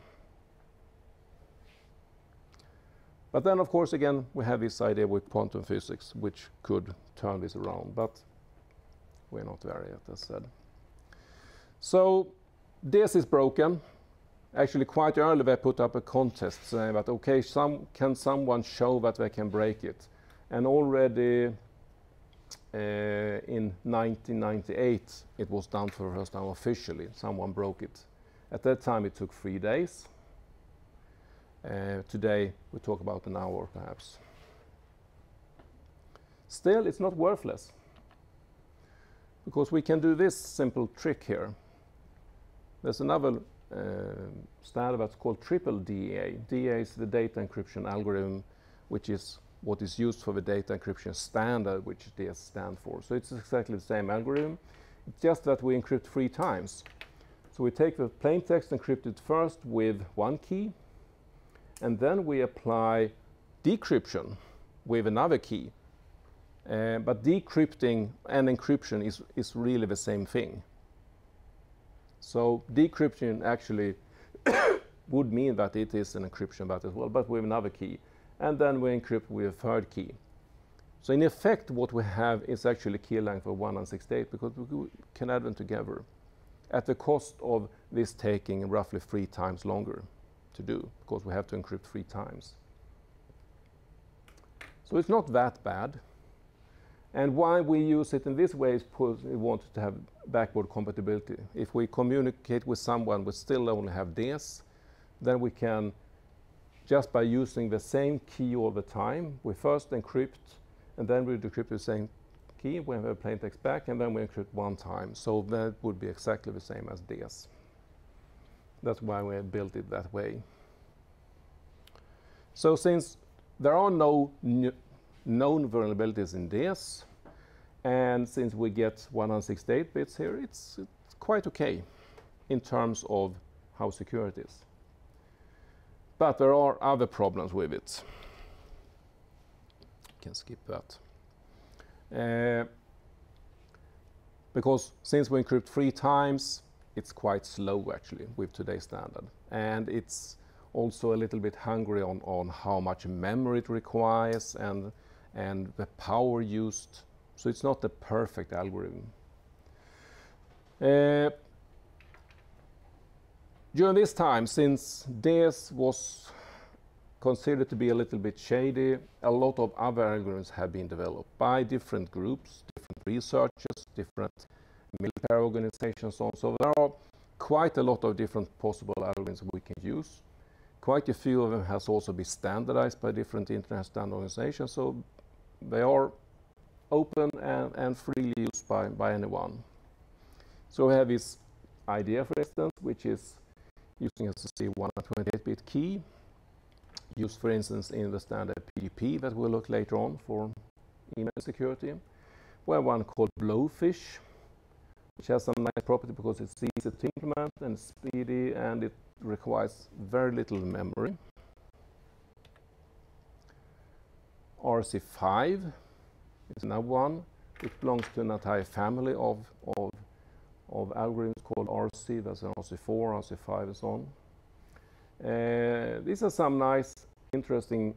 But then, of course, again, we have this idea with quantum physics, which could turn this around, but we're not there yet, as said. So this is broken. Actually, quite early, they put up a contest saying that, okay, can someone show that they can break it? And already in 1998, it was done for the first time officially. Someone broke it. At that time, it took 3 days. Today, we talk about an hour, perhaps. Still, it's not worthless, because we can do this simple trick here. There's another standard that's called triple DEA. DEA is the data encryption algorithm, which is what is used for the data encryption standard, which DS stands for. So it's exactly the same algorithm. It's just that we encrypt 3 times. So we take the plain text encrypted first with 1 key, and then we apply decryption with another key. But decrypting and encryption is really the same thing. So decryption actually would mean that it is an encryption that as well, but with another key. And then we encrypt with a 3rd key. So in effect, what we have is actually key length of 168, because we can add them together at the cost of this taking roughly 3 times longer to do, because we have to encrypt 3 times. So it's not that bad. And why we use it in this way is because we want to have backward compatibility. If we communicate with someone we still only have DS, then we can, just by using the same key all the time, we first encrypt, and then we decrypt the same key, we have a plain text back, and then we encrypt 1 time. So that would be exactly the same as DS. That's why we have built it that way. So since there are no known vulnerabilities in DS, and since we get 168 bits here, it's quite okay in terms of how secure it is. But there are other problems with it. You can skip that. Because since we encrypt 3 times, it's quite slow actually with today's standard. And it's also a little bit hungry on how much memory it requires and the power used. So it's not the perfect algorithm. During this time, since DS was, 168 considered to be a little bit shady. A lot of other algorithms have been developed by different groups, different researchers, different military organizations, and so there are quite a lot of different possible algorithms we can use. Quite a few of them has also been standardized by different international standard organizations, so they are open and freely used by anyone. So we have this idea, for instance, which is using a 128-bit key, used, for instance, in the standard PGP that we'll look later on for email security. We have one called Blowfish, which has some nice property because it's easy to implement and speedy, and it requires very little memory. RC5 is another one. It belongs to an entire family of algorithms called RC. That's an RC4, RC5, and so on. These are some nice, interesting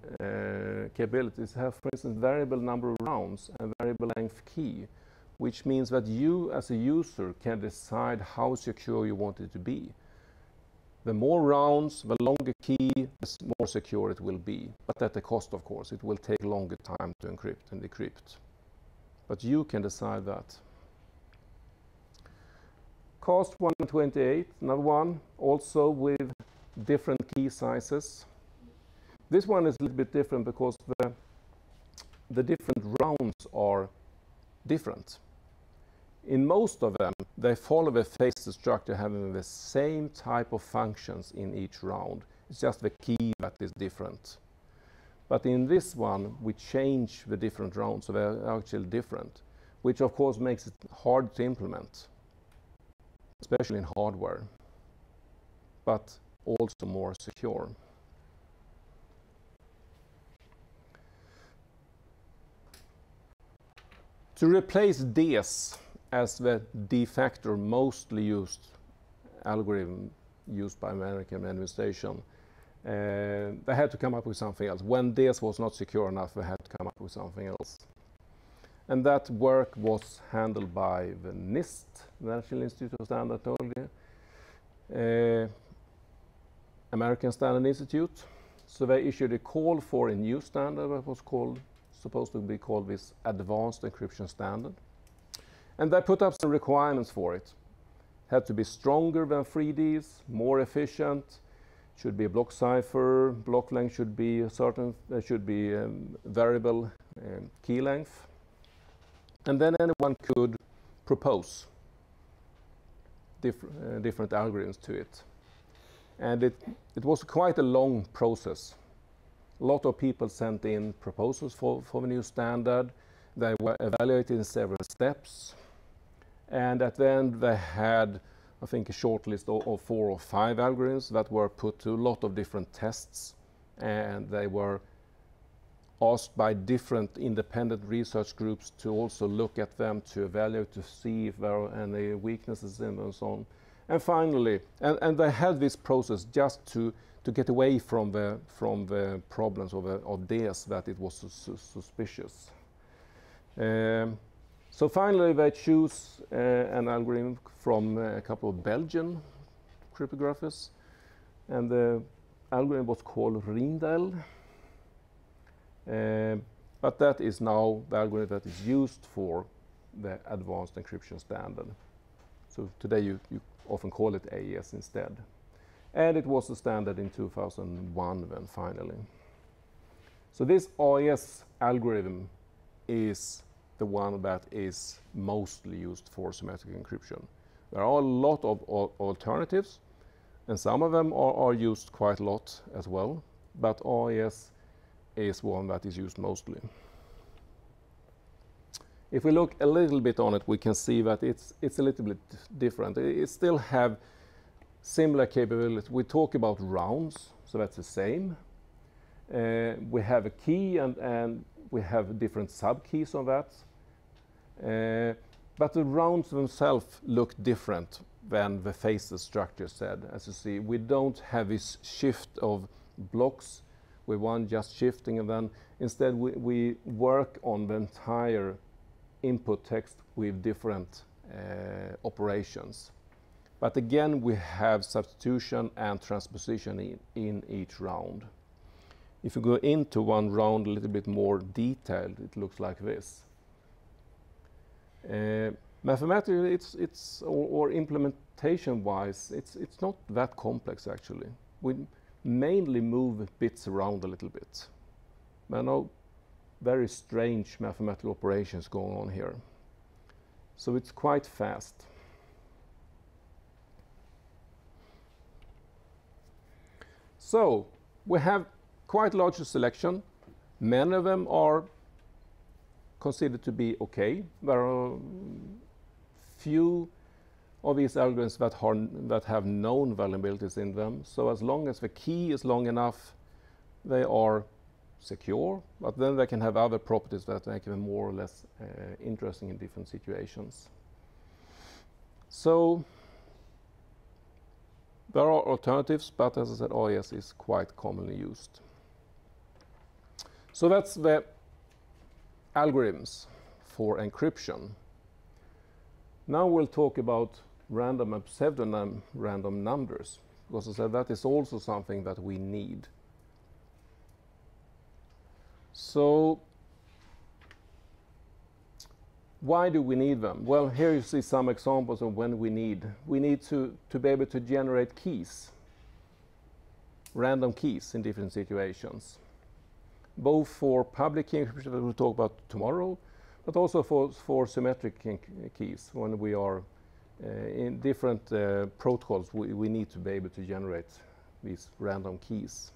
capabilities. Have, for instance, variable number of rounds and variable length key, which means that you, as a user, can decide how secure you want it to be. The more rounds, the longer key, the more secure it will be. But at the cost, of course. It will take longer time to encrypt and decrypt. But you can decide that. Cast 128, another one, also with different key sizes. This one is a little bit different because the different rounds are different. In most of them, they follow the phase structure having the same type of functions in each round. It's just the key that is different. But in this one, we change the different rounds, so they're actually different, which of course makes it hard to implement, especially in hardware, but also more secure. To replace DS as the de facto mostly used algorithm used by American administration, they had to come up with something else. When DS was not secure enough, they had to come up with something else. And that work was handled by the NIST, National Institute of Standards Technology, American Standard Institute. So they issued a call for a new standard that was supposed to be called this Advanced Encryption Standard. And they put up some requirements for it. Had to be stronger than 3Ds, more efficient, should be a block cipher, block length should be a certain, there should be variable key length. And then anyone could propose different algorithms to it. And it was quite a long process. A lot of people sent in proposals for the new standard. They were evaluated in several steps. And at the end, they had, I think, a short list of 4 or 5 algorithms that were put to a lot of different tests. And they were asked by different independent research groups to also look at them, to evaluate, to see if there are any weaknesses in them and so on. And finally, and they had this process just to get away from the problems of DS, that it was suspicious. So finally, they choose an algorithm from a couple of Belgian cryptographers, and the algorithm was called Rindel. But that is now the algorithm that is used for the advanced encryption standard. So today you often call it AES instead. And it was the standard in 2001 then finally. So this AES algorithm is the one that is mostly used for symmetric encryption. There are a lot of alternatives, and some of them are used quite a lot as well, but AES is one that is used mostly. If we look a little bit on it, we can see that it's a little bit different. It still have similar capabilities. We talk about rounds, so that's the same. We have a key and we have different subkeys on that. But the rounds themselves look different than the phases structure said. As you see, we don't have this shift of blocks with one just shifting, and then instead we work on the entire input text with different operations. But again, we have substitution and transposition in each round. If you go into one round a little bit more detailed, it looks like this. Mathematically, or implementation-wise, it's not that complex actually. We mainly move bits around a little bit. There are no very strange mathematical operations going on here. So it's quite fast. So we have quite large selection. Many of them are considered to be okay. There are few of these algorithms that have known vulnerabilities in them. So as long as the key is long enough, they are secure, but then they can have other properties that make them more or less interesting in different situations. So there are alternatives, but as I said, OIS is quite commonly used. So that's the algorithms for encryption. Now we'll talk about random and pseudo-random numbers, because I said that is also something that we need. So why do we need them? Well, here you see some examples of when we need. We need to be able to generate keys, random keys in different situations, both for public key encryption that we'll talk about tomorrow, but also for symmetric keys. When we are in different protocols, we need to be able to generate these random keys.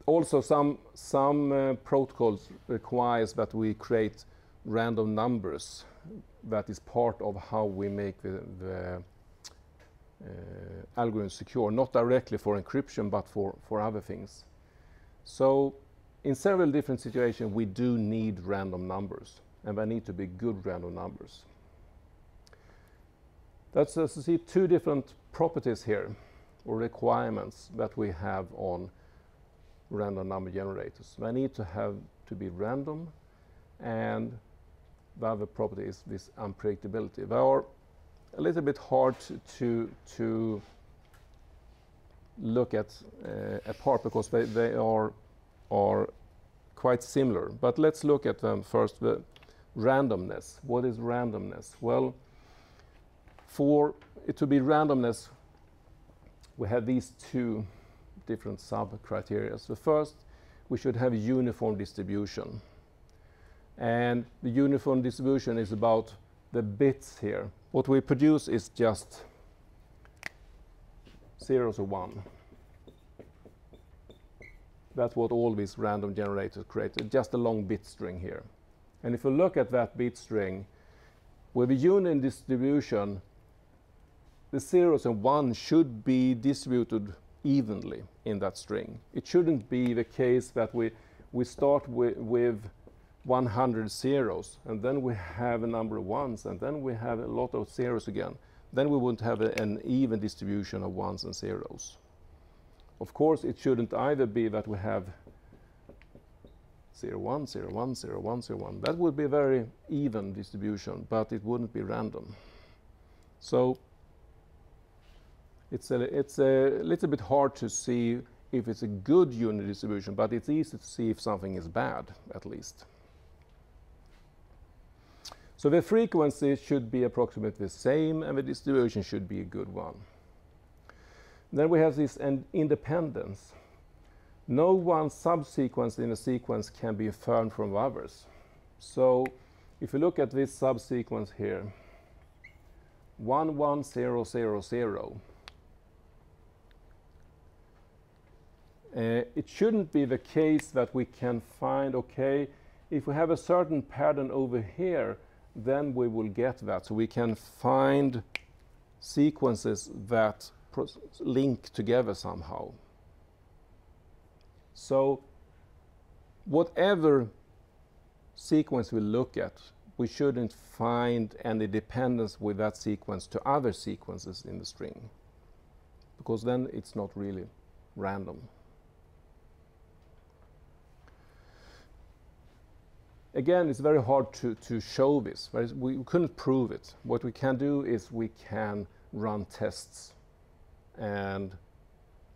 Also, some protocols requires that we create random numbers. That is part of how we make the algorithm secure, not directly for encryption, but for other things. So in several different situations, we do need random numbers, and they need to be good random numbers. That's, as you see, two different properties here, or requirements that we have on random number generators. They need to be random, and the other property is this unpredictability. They are a little bit hard to look at apart, because they are quite similar. But let's look at them first. The randomness. What is randomness? Well, for it to be randomness, we have these two different sub-criteria. The first, we should have a uniform distribution. And the uniform distribution is about the bits here. What we produce is just zeros or 1. That's what all these random generators create, just a long bit string here. And if you look at that bit string, with a union distribution, the zeros and 1 should be distributed evenly in that string. It shouldn't be the case that we start with 100 zeros, and then we have a number of 1s, and then we have a lot of zeros again. Then we wouldn't have an even distribution of 1s and zeros. Of course, it shouldn't either be that we have 0, 1, 0, 1, 0, 1, 0, 1. That would be a very even distribution, but it wouldn't be random. So it's a little bit hard to see if it's a good unit distribution, but it's easy to see if something is bad, at least. So the frequency should be approximately the same, and the distribution should be a good one. Then we have this independence. No one subsequence in a sequence can be inferred from others. So if you look at this subsequence here, 1, 1, 0, 0, 0. It shouldn't be the case that we can find, okay, if we have a certain pattern over here, then we will get that. So we can find sequences that link together somehow. So whatever sequence we look at, we shouldn't find any dependence with that sequence to other sequences in the string, because then it's not really random. Again, it's very hard to show this. We couldn't prove it. What we can do is we can run tests and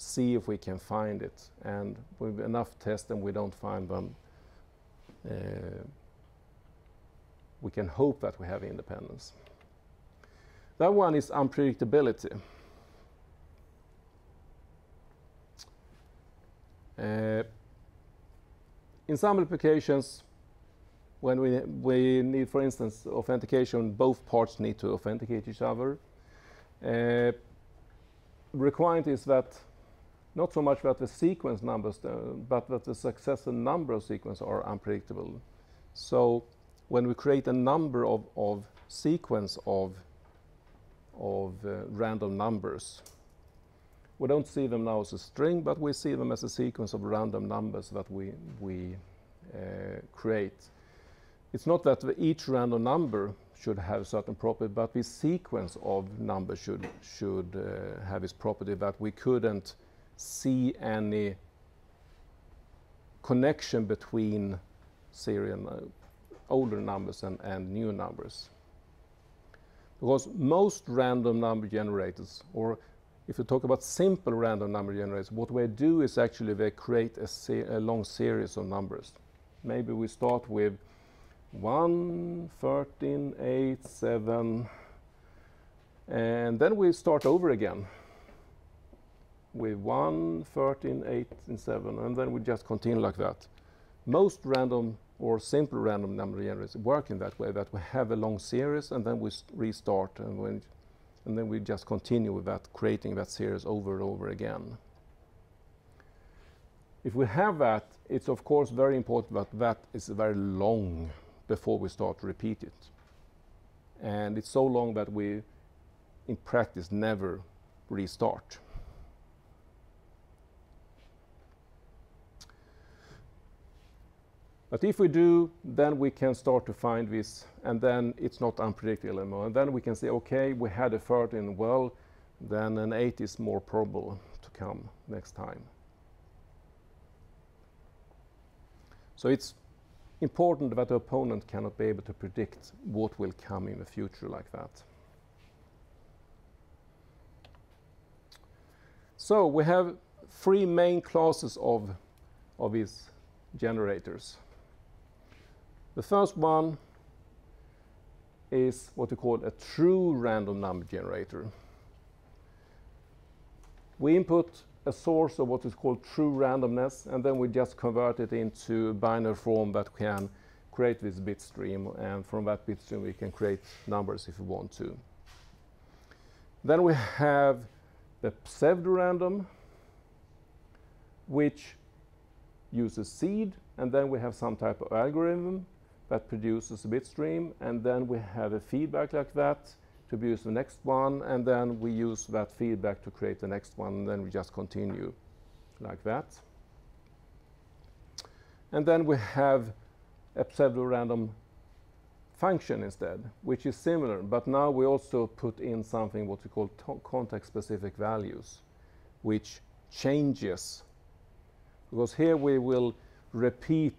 see if we can find it. And with enough tests and we don't find them, we can hope that we have independence. That one is unpredictability. In some applications, when we need, for instance, authentication, both parts need to authenticate each other. Requirement is that not so much that the sequence numbers, but that the successive number of sequences are unpredictable. So when we create a number of sequence of random numbers, we don't see them now as a string, but we see them as a sequence of random numbers that we create. It's not that each random number should have certain property, but the sequence of numbers should have its property that we couldn't see any connection between serial older numbers and new numbers. Because most random number generators, or if you talk about simple random number generators, what they do is actually they create a long series of numbers. Maybe we start with 1, 13, 8, 7, and then we start over again with 1, 13, 8, and 7, and then we just continue like that. Most random or simple random number generators work in that way, that we have a long series and then we restart, and then we just continue with that, creating that series over and over again. If we have that, it's of course very important that that is very long before we start to repeat it. And it's so long that we, in practice, never restart. But if we do, then we can start to find this, and then it's not unpredictable anymore. And then we can say, okay, we had a 13, well, then an 8 is more probable to come next time. So it's important that the opponent cannot be able to predict what will come in the future like that. So we have three main classes of these generators. The first one is what we call a true random number generator. We input a source of what is called true randomness, and then we just convert it into binary form that can create this bit stream, and from that bit stream we can create numbers if we want to. Then we have the pseudo-random, which uses seed, and then we have some type of algorithm that produces a bit stream, and then we have a feedback like that to produce the next one, and then we use that feedback to create the next one, and then we just continue like that. And then we have a pseudo-random function instead, which is similar, but now we also put in something what we call context-specific values, which changes. Because here we will repeat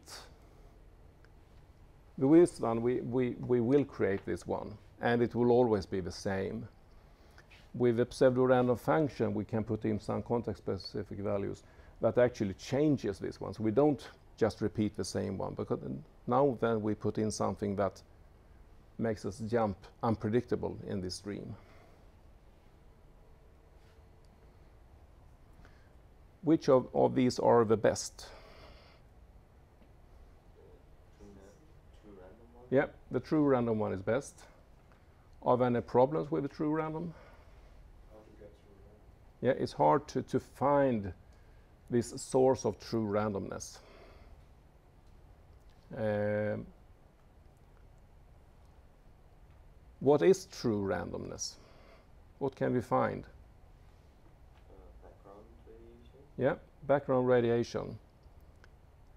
this one, we will create this one, and it will always be the same. With the pseudo-random function, we can put in some context-specific values that actually changes this one. So we don't just repeat the same one, because now then we put in something that makes us jump unpredictable in this stream. Which of these are the best? True random one? Yeah, the true random one is best. Are there any problems with the true random? How to get through that? Yeah, it's hard to find this source of true randomness. What is true randomness? What can we find? Background radiation? Yeah, background radiation.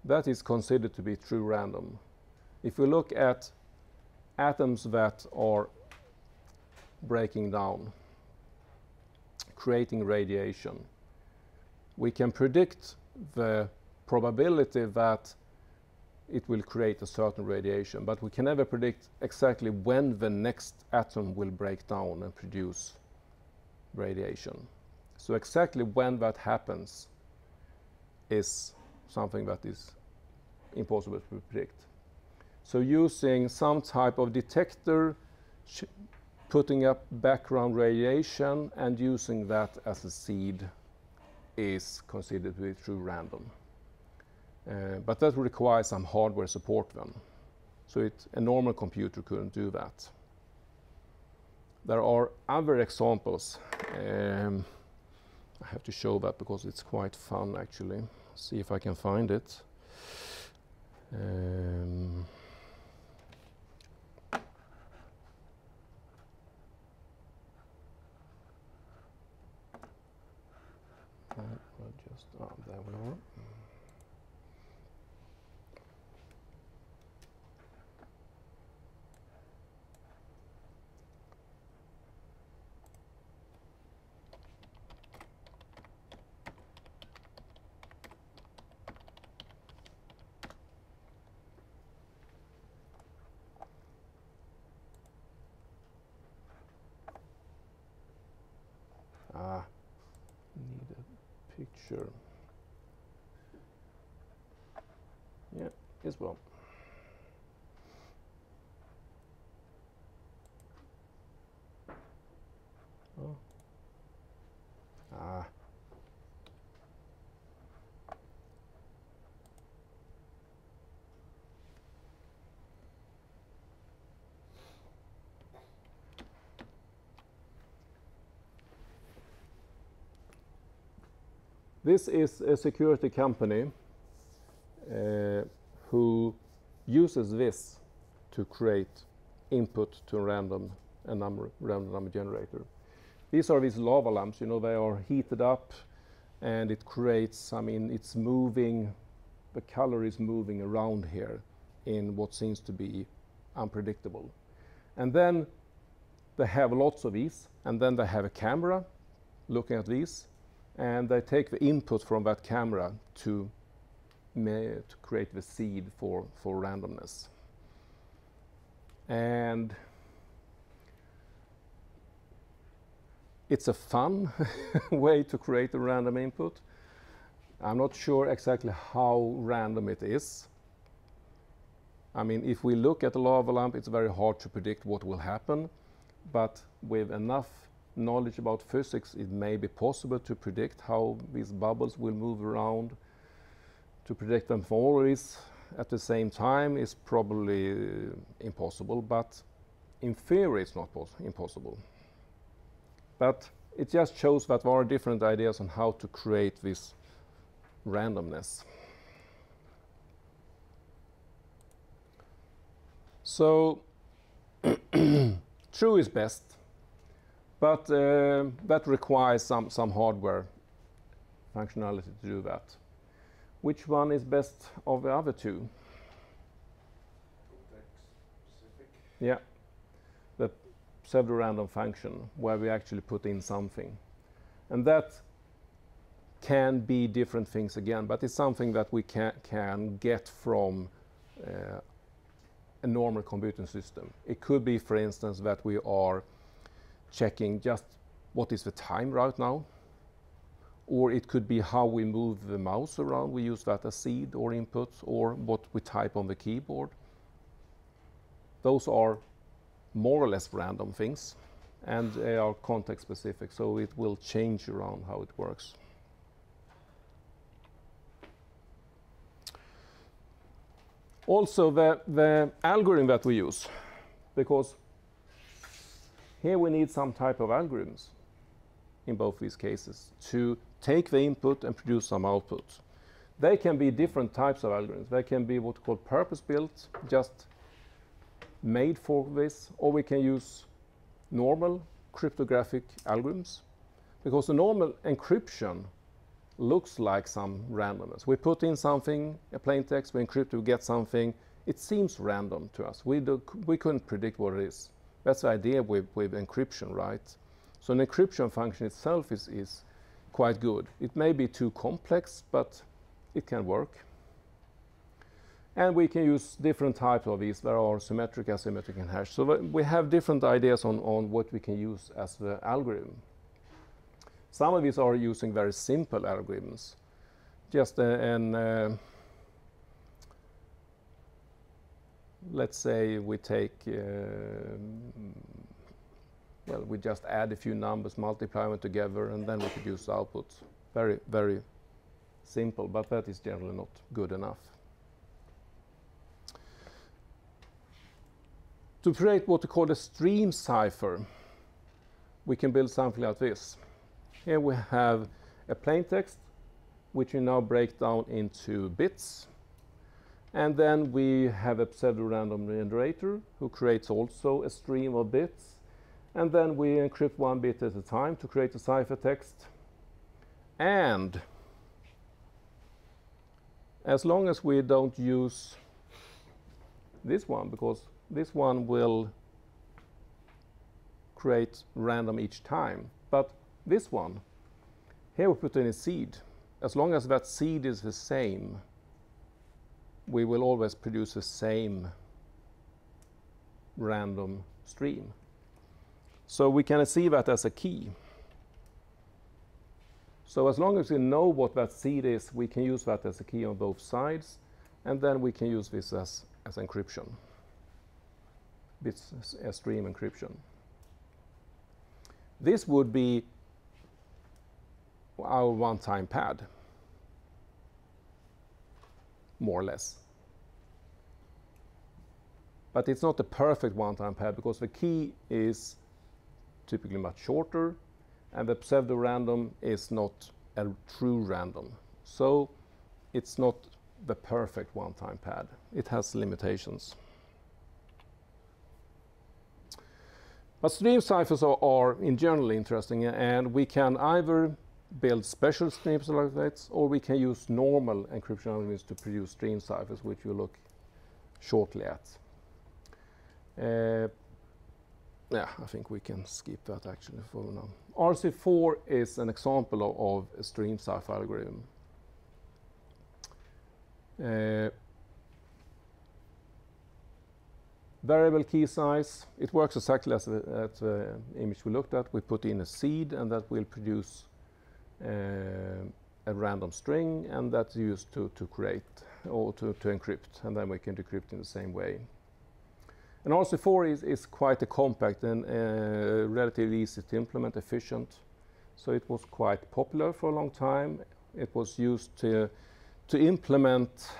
That is considered to be true random. If we look at atoms that are breaking down, creating radiation, we can predict the probability that it will create a certain radiation, but we can never predict exactly when the next atom will break down and produce radiation. So exactly when that happens is something that is impossible to predict. So using some type of detector, putting up background radiation and using that as a seed is considered to be true random. But that requires some hardware support then. So a normal computer couldn't do that. There are other examples. I have to show that because it's quite fun actually. See if I can find it. There we are. Need a picture. Yeah, as well. Oh. This is a security company who uses this to create input to a random number generator. These are these lava lamps, you know, they are heated up and it creates, I mean, it's moving, the color is moving around here in what seems to be unpredictable. And then they have lots of these, and then they have a camera looking at these, and they take the input from that camera to create the seed for randomness. And it's a fun way to create a random input. I'm not sure exactly how random it is. I mean, if we look at a lava lamp, it's very hard to predict what will happen, but with enough knowledge about physics, it may be possible to predict how these bubbles will move around. To predict them always at the same time is probably impossible, but in theory it's not impossible. But it just shows that there are different ideas on how to create this randomness. So true is best, but that requires some hardware functionality to do that. Which one is best of the other two? Context-specific. Yeah, the pseudo-random function where we actually put in something. And that can be different things again, but it's something that we can get from a normal computing system. It could be, for instance, that we are checking just what is the time right now, or it could be how we move the mouse around. We use that as seed or input, or what we type on the keyboard. Those are more or less random things, and they are context specific, so it will change around how it works. Also the algorithm that we use, because here we need some type of algorithms in both these cases to take the input and produce some output. They can be different types of algorithms. They can be what we call purpose-built, just made for this, or we can use normal cryptographic algorithms, because the normal encryption looks like some randomness. We put in something, a plain text, we encrypt, we get something. It seems random to us. We couldn't predict what it is. That's the idea with encryption, right? So an encryption function itself is quite good. It may be too complex, but it can work. And we can use different types of these. There are symmetric, asymmetric, and hash. So we have different ideas on what we can use as the algorithm. Some of these are using very simple algorithms. Just let's say we take, well, we just add a few numbers, multiply them together, and then we produce output. Very, very simple, but that is generally not good enough. To create what we call a stream cipher, we can build something like this. Here we have a plain text, which we now break down into bits. And then we have a pseudo-random generator who creates also a stream of bits. And then we encrypt one bit at a time to create a ciphertext. And as long as we don't use this one, because this one will create random each time. But this one, here we put in a seed. As long as that seed is the same, we will always produce the same random stream. So we can see that as a key. So as long as we know what that seed is, we can use that as a key on both sides, and then we can use this as encryption. It's a stream encryption. This would be our one-time pad, more or less. But it's not a perfect one-time pad because the key is typically much shorter and the pseudo-random is not a true random. So it's not the perfect one-time pad. It has limitations. But stream ciphers are in general interesting, and we can either build special stream ciphers or we can use normal encryption algorithms to produce stream ciphers, which we'll look shortly at. Yeah, I think we can skip that actually for now. RC4 is an example of a stream cipher algorithm. Variable key size, it works exactly as the image we looked at. We put in a seed and that will produce a random string, and that's used to create or to encrypt, and then we can decrypt in the same way. And RC4 is quite a compact and relatively easy to implement, efficient. So it was quite popular for a long time. It was used to implement,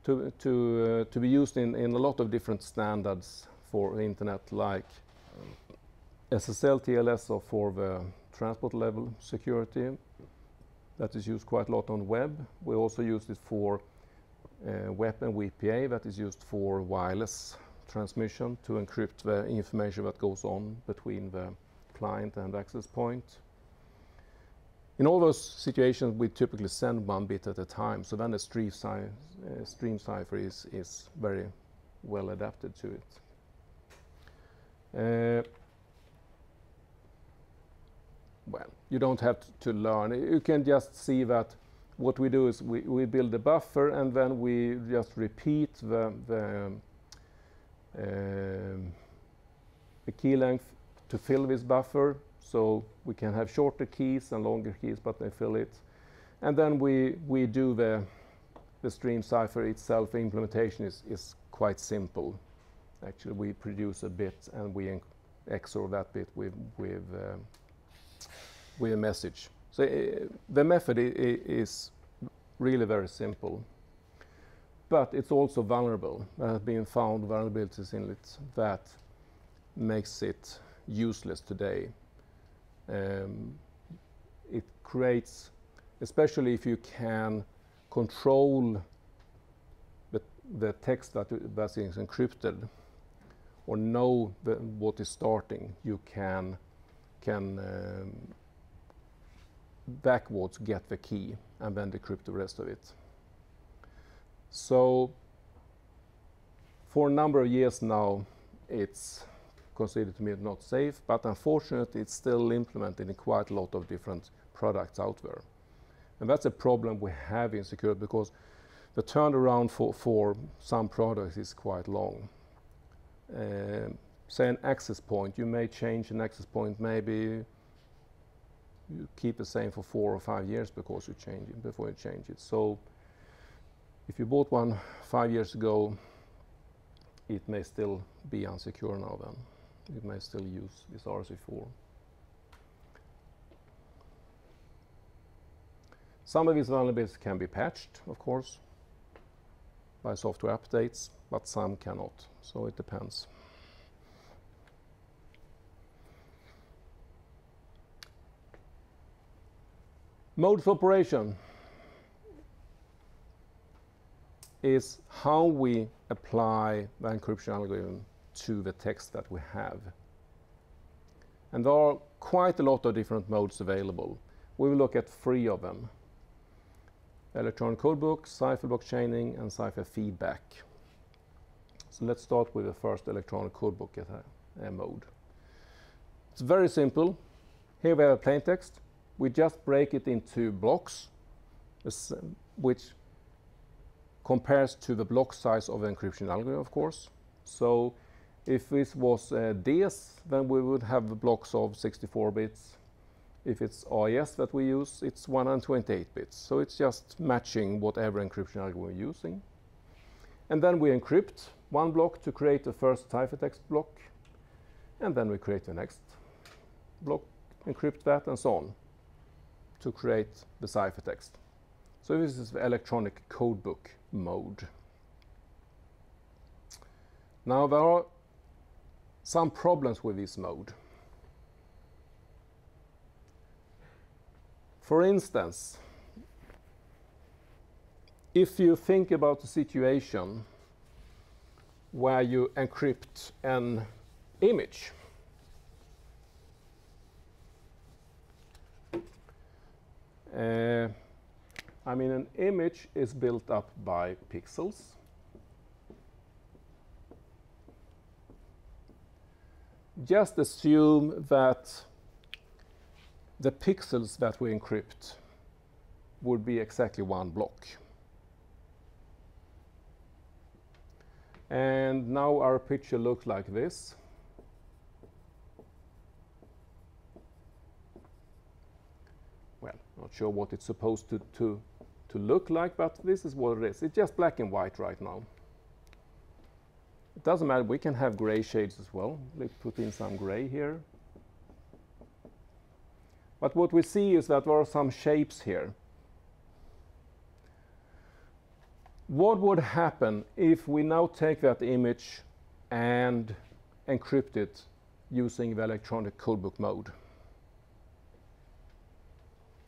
to be used in a lot of different standards for the internet, like SSL, TLS, or for the transport level security. That is used quite a lot on web. We also used it for WEP and WPA, that is used for wireless transmission to encrypt the information that goes on between the client and access point. In all those situations, we typically send one bit at a time, so then the stream cipher is very well adapted to it. Well, you don't have to learn. You can just see that what we do is we build a buffer and then we just repeat the key length to fill this buffer. So we can have shorter keys and longer keys, but they fill it. And then we do the stream cipher itself. The implementation is quite simple. Actually, we produce a bit and we XOR that bit with a message. So the method is really very simple, but it's also vulnerable. There have been found vulnerabilities in it that makes it useless today. It creates, especially if you can control the text that is encrypted or know what is starting, you can backwards get the key and then decrypt the rest of it. So for a number of years now, it's considered to be not safe, but unfortunately it's still implemented in quite a lot of different products out there. And that's a problem we have in security, because the turnaround for some products is quite long. Say an access point, you may change an access point maybe you keep the same for 4 or 5 years because you change it before you change it. So if you bought one 5 years ago, it may still be unsecure now then. You may still use this RC4. Some of these vulnerabilities can be patched, of course, by software updates, but some cannot, so it depends. Mode of operation is how we apply the encryption algorithm to the text that we have. And there are quite a lot of different modes available. We will look at 3 of them: electronic codebook, cipher block chaining, and cipher feedback. So let's start with the first electronic codebook mode. It's very simple. Here we have a plain text. We just break it into blocks, which compares to the block size of the encryption algorithm, of course. So if this was DS, then we would have blocks of 64 bits. If it's AES that we use, it's 128 bits. So it's just matching whatever encryption algorithm we're using. And then we encrypt one block to create the first ciphertext block. And then we create the next block, encrypt that, and so on, to create the ciphertext. So this is the electronic codebook mode. Now there are some problems with this mode. For instance, if you think about a situation where you encrypt an image, I mean, an image is built up by pixels. Just assume that the pixels that we encrypt would be exactly one block. And now our picture looks like this. Well, not sure what it's supposed to look like, but this is what it is. It's just black and white right now. It doesn't matter, we can have gray shades as well. Let's put in some gray here. But what we see is that there are some shapes here. What would happen if we now take that image and encrypt it using the electronic codebook mode?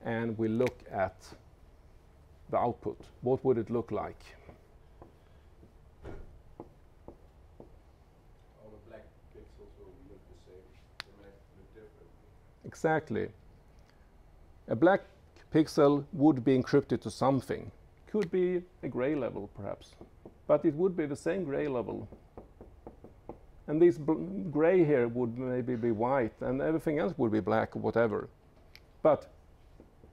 And we look at the output. What would it look like? All the black pixels will look the same. They might look different. Exactly. A black pixel would be encrypted to something. Could be a gray level, perhaps. But it would be the same gray level. And this gray here would maybe be white, and everything else would be black or whatever. But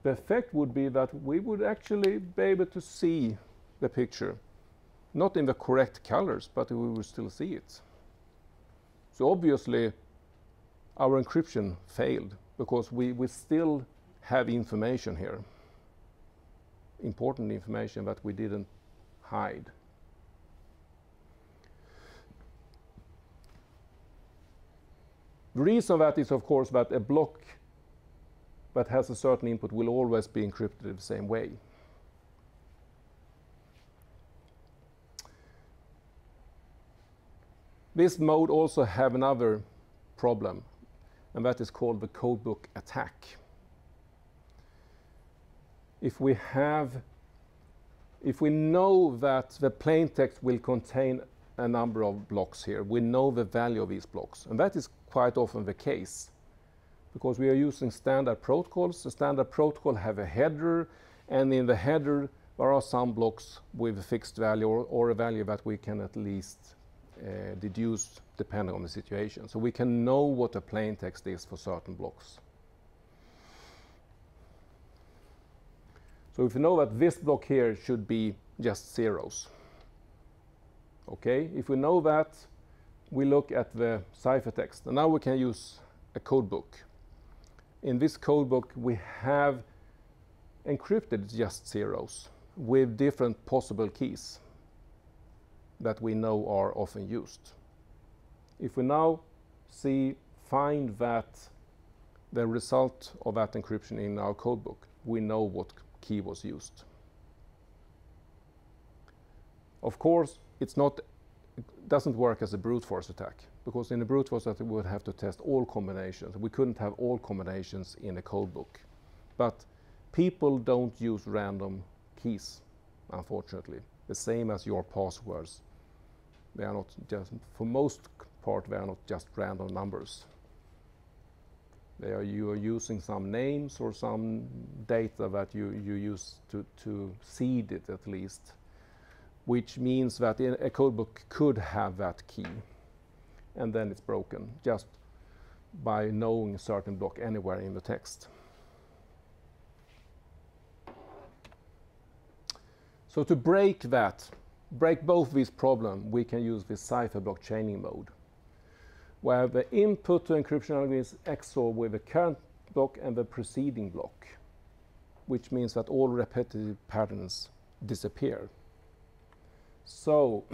the effect would be that we would actually be able to see the picture. Not in the correct colors, but we would still see it. So obviously, our encryption failed, because we still have information here. Important information that we didn't hide. The reason that is, of course, that a block that has a certain input will always be encrypted the same way. This mode also have another problem, and that is called the codebook attack. If we know that the plain text will contain a number of blocks here, we know the value of these blocks, and that is quite often the case, because we are using standard protocols. The standard protocol have a header, and in the header there are some blocks with a fixed value or a value that we can at least deduce depending on the situation. So we can know what the plain text is for certain blocks. So if you know that this block here should be just zeros. Okay, if we know that, we look at the ciphertext, and now we can use a codebook. in this codebook we have encrypted just zeros with different possible keys that we know are often used. If we now find that the result of that encryption in our codebook, we know what key was used. Of course, it doesn't work as a brute force attack, because in a brute force attack we would have to test all combinations. We couldn't have all combinations in a codebook. But people don't use random keys, unfortunately. The same as your passwords. They are not just, for most part, they are not just random numbers. You are using some names or some data that you use to seed it at least, which means that a codebook could have that key, and then it's broken just by knowing a certain block anywhere in the text. So to break both these problems, we can use this cipher block chaining mode, where the input to encryption algorithm is XOR with the current block and the preceding block, which means that all repetitive patterns disappear. So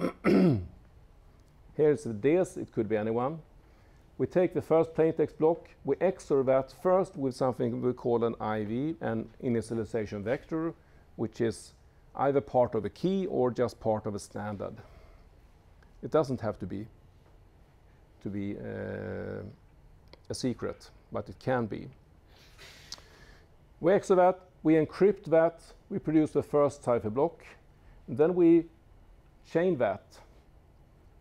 here's the DS, it could be anyone. We take the first plaintext block, we XOR that first with something we call an IV, an initialization vector, which is either part of a key or just part of a standard. It doesn't have to be a secret, but it can be. We XOR that, we encrypt that, we produce the first cipher block, and then we chain that.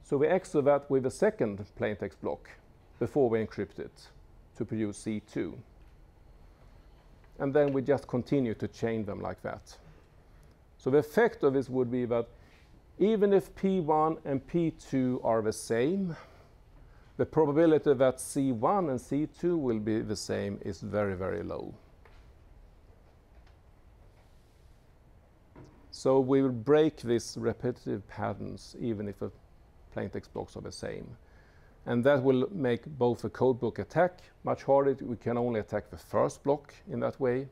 So we XOR that with a second plaintext block before we encrypt it to produce C2. And then we just continue to chain them like that. So the effect of this would be that even if P1 and P2 are the same, the probability that C1 and C2 will be the same is very, very low. So we will break these repetitive patterns even if the plaintext blocks are the same. And that will make both the codebook attack much harder. We can only attack the first block in that way.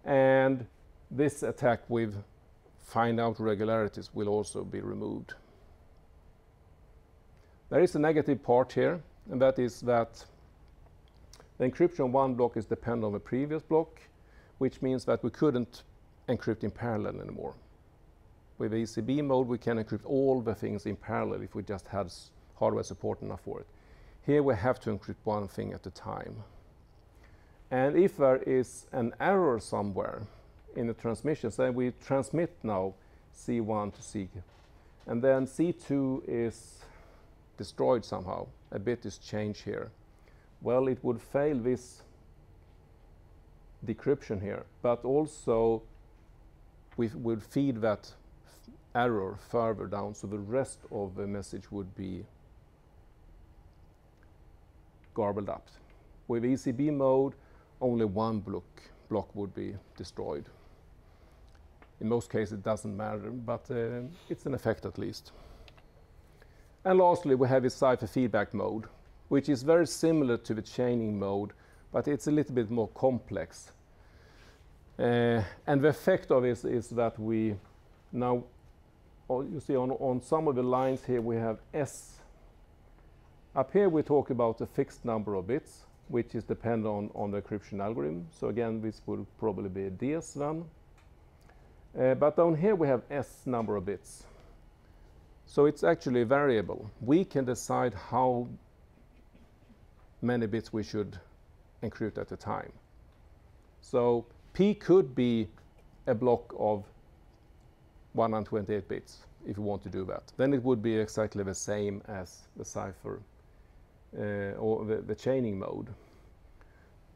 And this attack with find out regularities will also be removed. There is a negative part here, and that is that the encryption on one block is dependent on the previous block, which means that we couldn't encrypt in parallel anymore. With ECB mode, we can encrypt all the things in parallel if we just had hardware support enough for it. Here we have to encrypt one thing at a time. And if there is an error somewhere in the transmission, say we transmit now C1 to C, and then C2 is destroyed somehow, a bit is changed here. Well, it would fail this decryption here, but also we would feed that error further down, so the rest of the message would be garbled up. With ECB mode, only one block would be destroyed. In most cases it doesn't matter, but it's an effect at least. And lastly, we have a cipher feedback mode, which is very similar to the chaining mode, but it's a little bit more complex. And the effect of this is that we now, you see on some of the lines here we have S. Up here we talk about a fixed number of bits, which is dependent on the encryption algorithm. So again, this would probably be a DS then. But down here we have S number of bits. So it's actually a variable. We can decide how many bits we should encrypt at a time. So P could be a block of 128 bits if you want to do that. Then it would be exactly the same as the cipher or the chaining mode.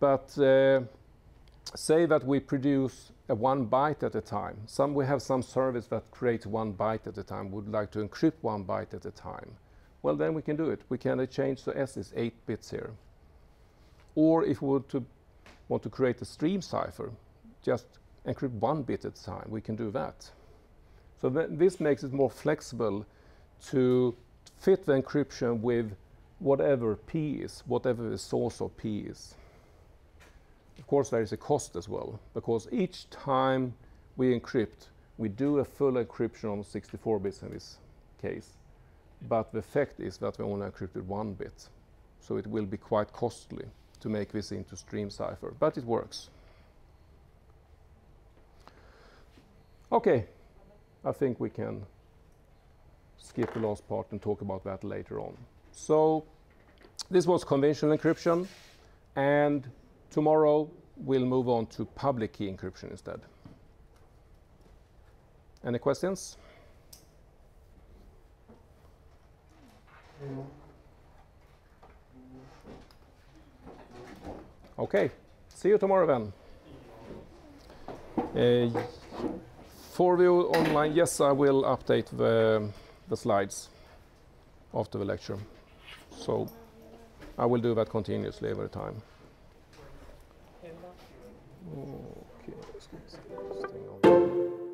But say that we produce a 1 byte at a time. We have some service that creates 1 byte at a time, would like to encrypt 1 byte at a time. Well, then we can do it. We can change, so S is 8 bits here. Or if we want to create a stream cipher, just encrypt 1 bit at a time, we can do that. So this makes it more flexible to fit the encryption with whatever P is, whatever the source of P is. of course there is a cost as well, because each time we encrypt, we do a full encryption on 64 bits in this case, but the effect is that we only encrypted 1 bit, so it will be quite costly to make this into stream cipher, but it works. Okay, I think we can skip the last part and talk about that later on. So this was conventional encryption, and tomorrow we'll move on to public key encryption instead. Any questions? Okay, see you tomorrow then. For you online, yes, I will update the slides after the lecture. So I will do that continuously every time. Okay, let's get this thing on.